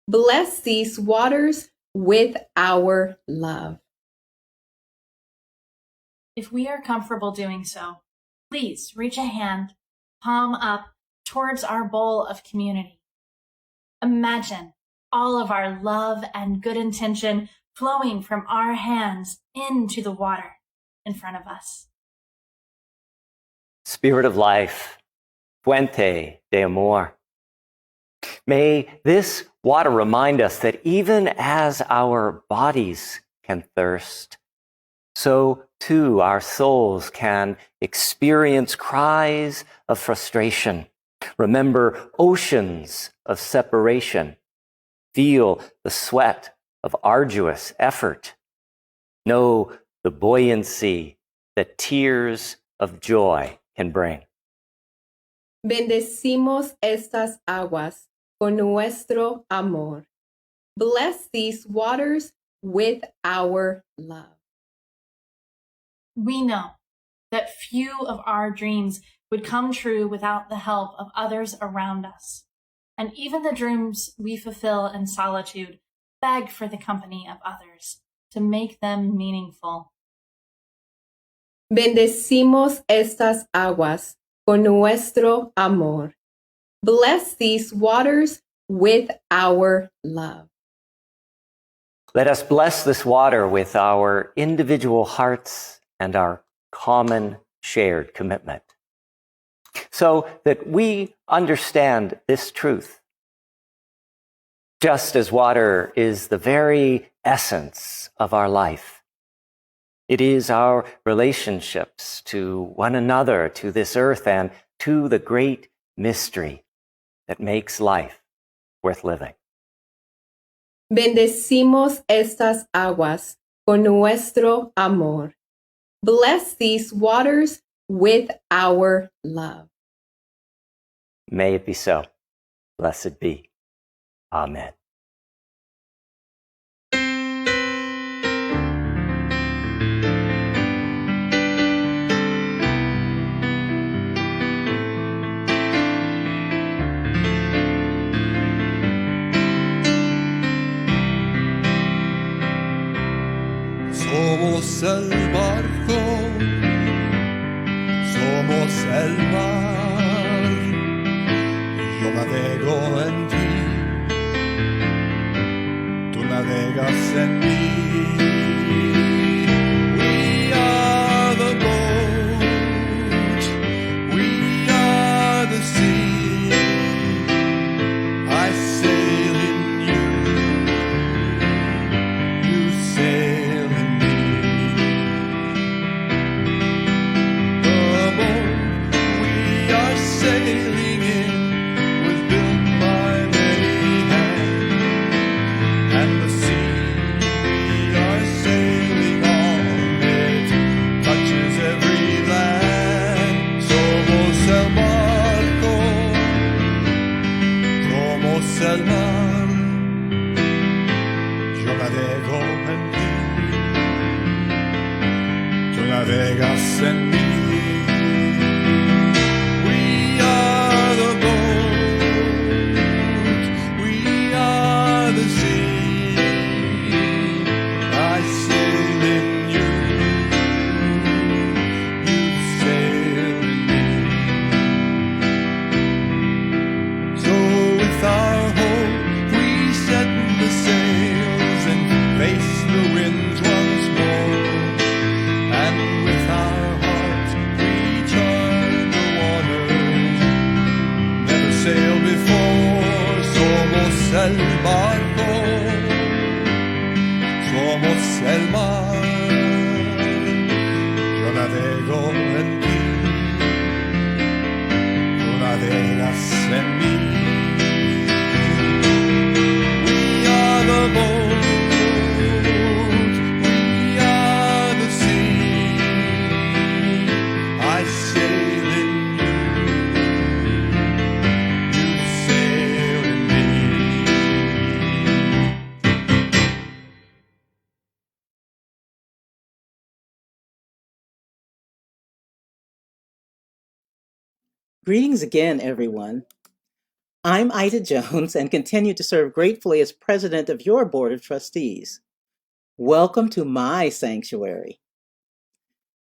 S8: Bless these waters with our love.
S7: If we are comfortable doing so, please reach a hand, palm up, towards our bowl of community. Imagine all of our love and good intention flowing from our hands into the water in front of us.
S1: Spirit of life, fuente de amor. May this water remind us that even as our bodies can thirst, so too our souls can experience cries of frustration, remember oceans of separation, feel the sweat of arduous effort, know the buoyancy that tears of joy can bring.
S8: Bendecimos estas aguas con nuestro amor. Bless these waters with our love.
S7: We know that few of our dreams would come true without the help of others around us. And even the dreams we fulfill in solitude beg for the company of others to make them meaningful.
S8: Bendecimos estas aguas con nuestro amor. Bless these waters with our love.
S1: Let us bless this water with our individual hearts and our common shared commitment, so that we understand this truth. Just as water is the very essence of our life, it is our relationships to one another, to this earth, and to the great mystery that makes life worth living.
S8: Bendecimos estas aguas con nuestro amor. Bless these waters with our love.
S1: May it be so. Blessed be. Amen.
S3: Somos el barco, somos el mar, yo navego en ti, tú navegas en mí. We are the boat, we are the sea, I sail in you, you sail in me. Sailing in was built by many hands, and the sea we are sailing on, it touches every land. Somos el barco, somos el mar, yo navego en ti, tú navegas en mí. Face the winds once more, and with our hearts navegas en mí. We are the boat, we are the sea. I sail in you, you sail in me.
S2: Greetings again, everyone. I'm Ida Jones and continue to serve gratefully as president of your board of trustees. Welcome to my sanctuary.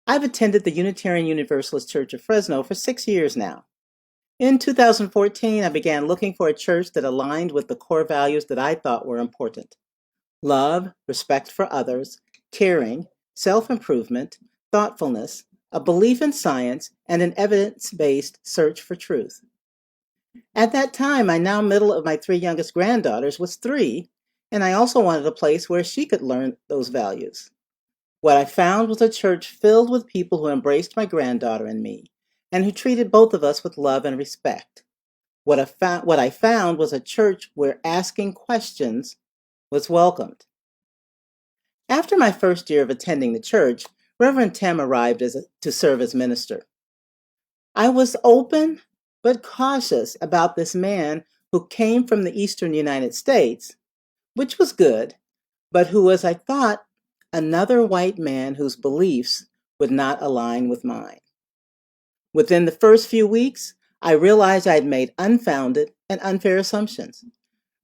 S2: I've attended the Unitarian Universalist Church of Fresno for 6 years now. In 2014, I began looking for a church that aligned with the core values that I thought were important: love, respect for others, caring, self-improvement, thoughtfulness, a belief in science, and an evidence-based search for truth. At that time, my now middle of my 3 youngest granddaughters was 3, and I also wanted a place where she could learn those values. What I found was a church filled with people who embraced my granddaughter and me, and who treated both of us with love and respect. What I found was a church where asking questions was welcomed. After my first year of attending the church, Reverend Tim arrived to serve as minister. I was open but cautious about this man who came from the eastern United States, which was good, but who was, I thought, another white man whose beliefs would not align with mine. Within the first few weeks, I realized I had made unfounded and unfair assumptions.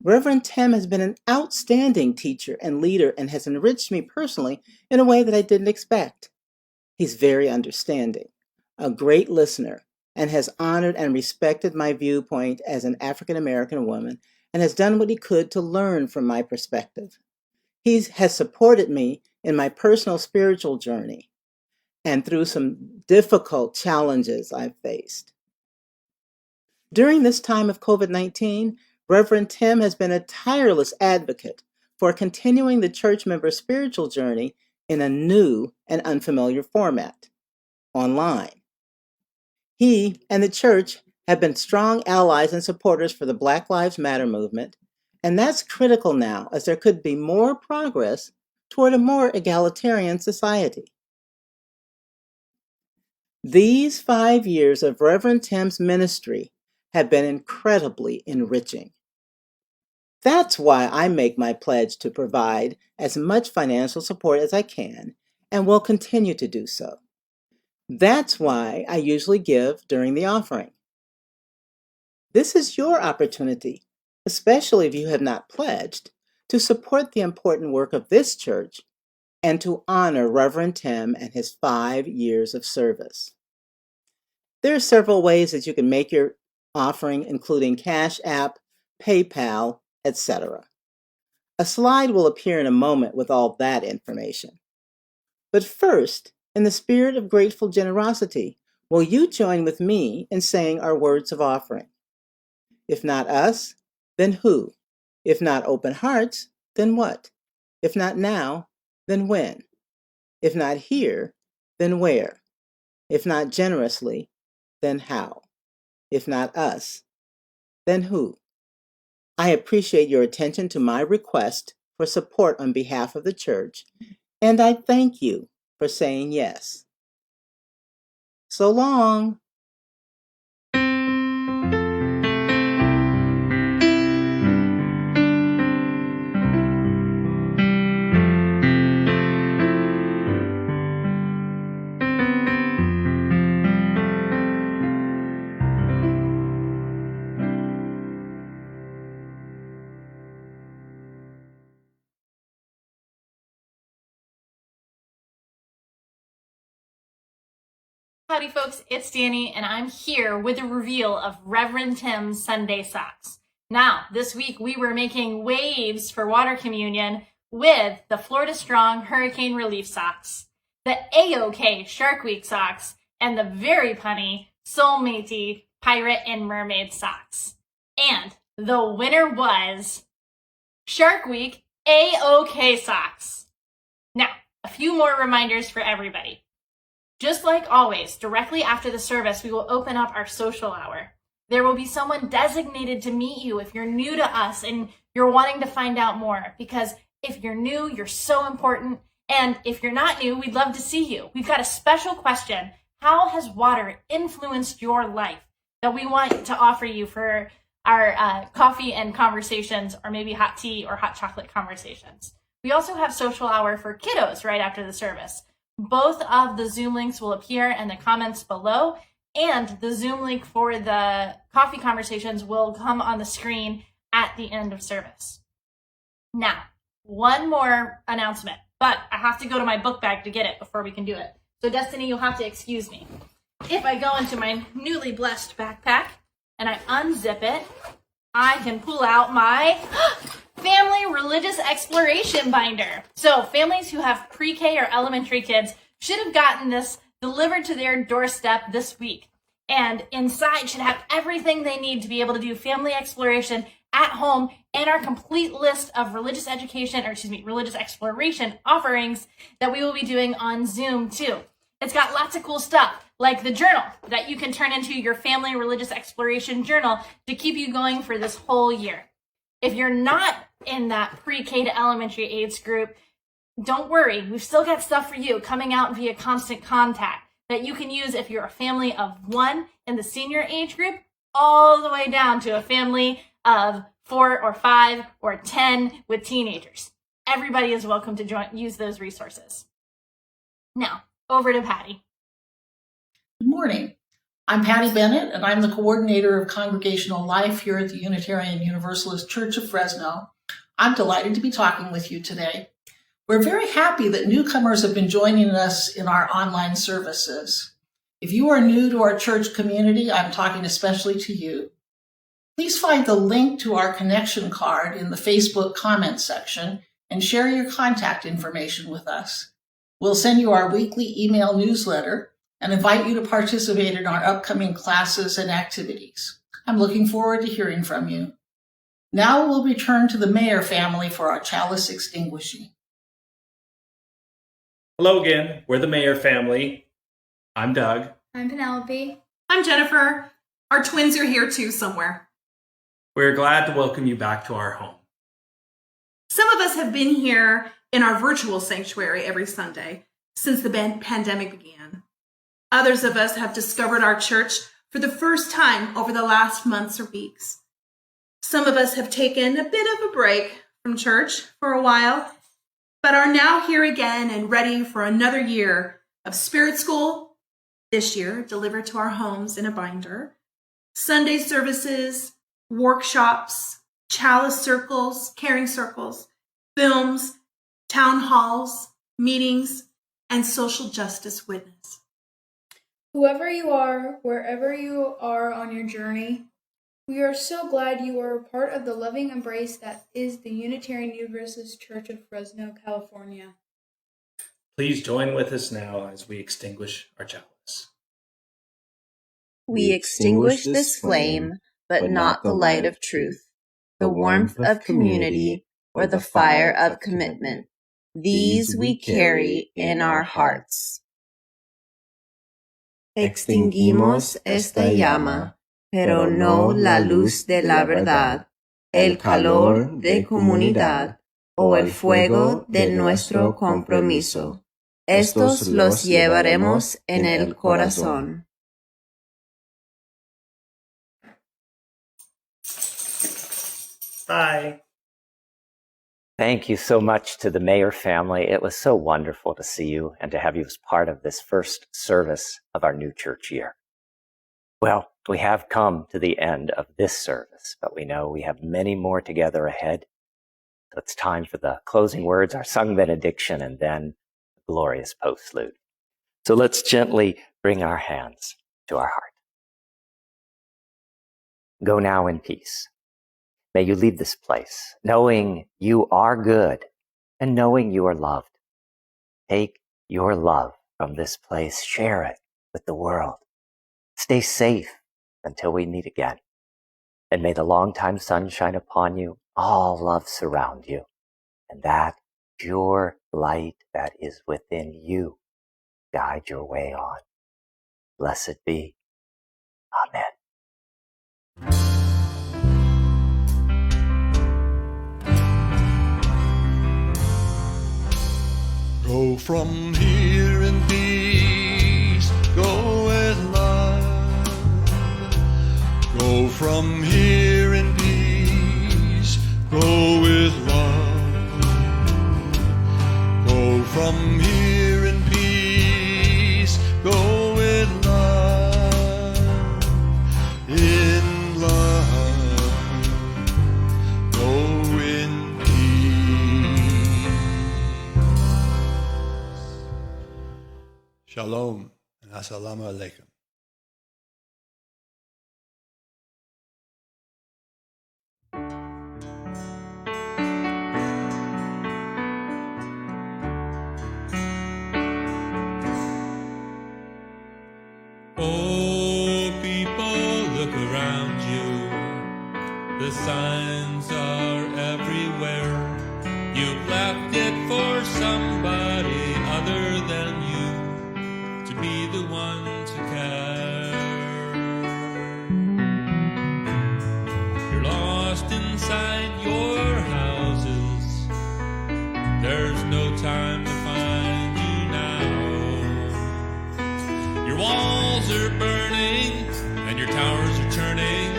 S2: Reverend Tim has been an outstanding teacher and leader and has enriched me personally in a way that I didn't expect. He's very understanding, a great listener, and has honored and respected my viewpoint as an African American woman and has done what he could to learn from my perspective. He has supported me in my personal spiritual journey and through some difficult challenges I've faced. During this time of COVID-19, Reverend Tim has been a tireless advocate for continuing the church member's spiritual journey in a new and unfamiliar format, online. He and the church have been strong allies and supporters for the Black Lives Matter movement, and that's critical now as there could be more progress toward a more egalitarian society. These 5 years of Reverend Tim's ministry have been incredibly enriching. That's why I make my pledge to provide as much financial support as I can and will continue to do so. That's why I usually give during the offering. This is your opportunity, especially if you have not pledged, to support the important work of this church and to honor Reverend Tim and his 5 years of service. There are several ways that you can make your offering, including Cash App, PayPal, etc. A slide will appear in a moment with all that information. But first, in the spirit of grateful generosity, will you join with me in saying our words of offering? If not us, then who? If not open hearts, then what? If not now, then when? If not here, then where? If not generously, then how? If not us, then who? I appreciate your attention to my request for support on behalf of the church, and I thank you for saying yes. So long.
S7: Howdy folks, it's Danny and I'm here with a reveal of Reverend Tim's Sunday socks. Now, this week we were making waves for water communion with the Florida Strong Hurricane Relief socks, the A-OK Shark Week socks, and the very punny Soulmatey Pirate and Mermaid socks. And the winner was Shark Week A-OK socks. Now, a few more reminders for everybody. Just like always, directly after the service, we will open up our social hour. There will be someone designated to meet you if you're new to us and you're wanting to find out more, because if you're new, you're so important. And if you're not new, we'd love to see you. We've got a special question. How has water influenced your life that we want to offer you for our coffee and conversations, or maybe hot tea or hot chocolate conversations? We also have social hour for kiddos right after the service. Both of the Zoom links will appear in the comments below, and the Zoom link for the coffee conversations will come on the screen at the end of service. Now, one more announcement, but I have to go to my book bag to get it before we can do it. So Destiny, you'll have to excuse me. If I go into my newly blessed backpack and I unzip it, I can pull out my family religious exploration binder. So families who have pre-K or elementary kids should have gotten this delivered to their doorstep this week. And inside should have everything they need to be able to do family exploration at home, and our complete list of religious exploration offerings that we will be doing on Zoom too. It's got lots of cool stuff, like the journal that you can turn into your family religious exploration journal to keep you going for this whole year. If you're not in that pre-K to elementary age group, don't worry. We've still got stuff for you coming out via Constant Contact that you can use if you're a family of 1 in the senior age group, all the way down to a family of 4 or 5 or 10 with teenagers. Everybody is welcome to use those resources. Now, over to Patty.
S11: Good morning. I'm Patty Bennett, and I'm the coordinator of congregational life here at the Unitarian Universalist Church of Fresno. I'm delighted to be talking with you today. We're very happy that newcomers have been joining us in our online services. If you are new to our church community, I'm talking especially to you. Please find the link to our connection card in the Facebook comments section and share your contact information with us. We'll send you our weekly email newsletter and invite you to participate in our upcoming classes and activities. I'm looking forward to hearing from you. Now we'll return to the Mayer family for our chalice extinguishing.
S6: Hello again. We're the Mayer family. I'm Doug.
S5: I'm Penelope.
S4: I'm Jennifer. Our twins are here too somewhere.
S6: We're glad to welcome you back to our home.
S4: Some of us have been here in our virtual sanctuary every Sunday since the pandemic began. Others of us have discovered our church for the first time over the last months or weeks. Some of us have taken a bit of a break from church for a while, but are now here again and ready for another year of Spirit School, this year delivered to our homes in a binder, Sunday services, workshops, chalice circles, caring circles, films, town halls, meetings, and social justice witness.
S5: Whoever you are, wherever you are on your journey, we are so glad you are a part of the loving embrace that is the Unitarian Universalist Church of Fresno, California.
S6: Please join with us now as we extinguish our chalice.
S12: We extinguish this flame, but not the light of truth, the warmth of community, or the fire of commitment. These we carry in our hearts. Extinguimos esta llama, pero no la luz de la verdad, el calor de comunidad o el fuego de nuestro compromiso. Estos los llevaremos en el corazón.
S6: Bye.
S1: Thank you so much to the Mayer family. It was so wonderful to see you and to have you as part of this first service of our new church year. Well, we have come to the end of this service, but we know we have many more together ahead. So it's time for the closing words, our sung benediction, and then the glorious postlude. So let's gently bring our hands to our heart. Go now in peace. May you leave this place knowing you are good and knowing you are loved. Take your love from this place, share it with the world. Stay safe until we meet again. And may the longtime sun shine upon you, all love surround you, and that pure light that is within you guide your way on. Blessed be. Amen.
S3: from here in peace, go with love. Go from here in peace, go with love. Go from here in peace, go with love. In love, go in peace. Shalom and assalamu alaikum.
S13: Oh, people, look around you. The signs are everywhere. You've left it for somebody other than you to be the one to care. You're lost inside your houses. There's no time to find you now. Your walls are burning and your towers are turning.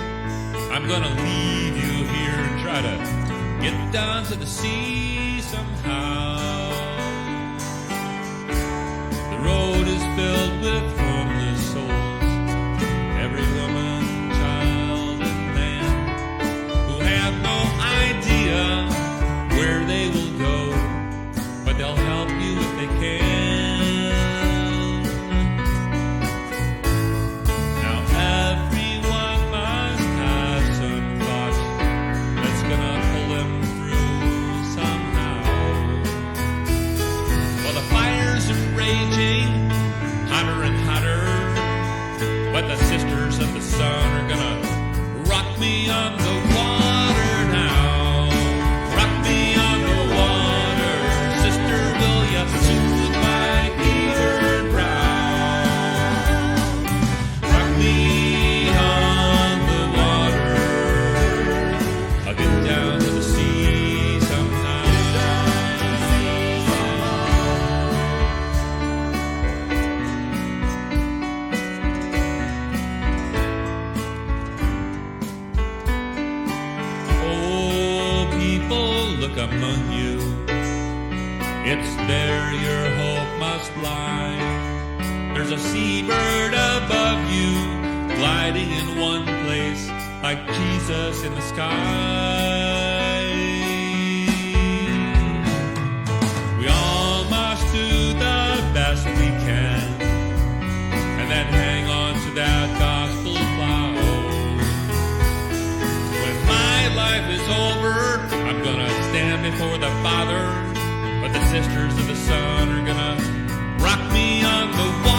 S13: I'm gonna leave you here and try to get down to the sea somehow. The road is filled with homeless souls, every woman, child, and man, who have no idea where they will go, but they'll help you if they can. Now everyone must have some thoughts that's gonna pull them through somehow. Well, the fires are raging, hotter and hotter, but the sisters of the sun are gonna rock me on the water now. Rock me on the water, sister, will ya soothe my fevered brow? Rock me on the water, I'll get down to the sea somehow. Oh, people, look among you. It's there your hope must lie. There's a seabird above you, gliding in one place, like Jesus in the sky. We all must do the best we can, and then hang on to that gospel plow. When my life is over, I'm gonna stand before the Father, but the sisters of the sun are gonna rock me on the water.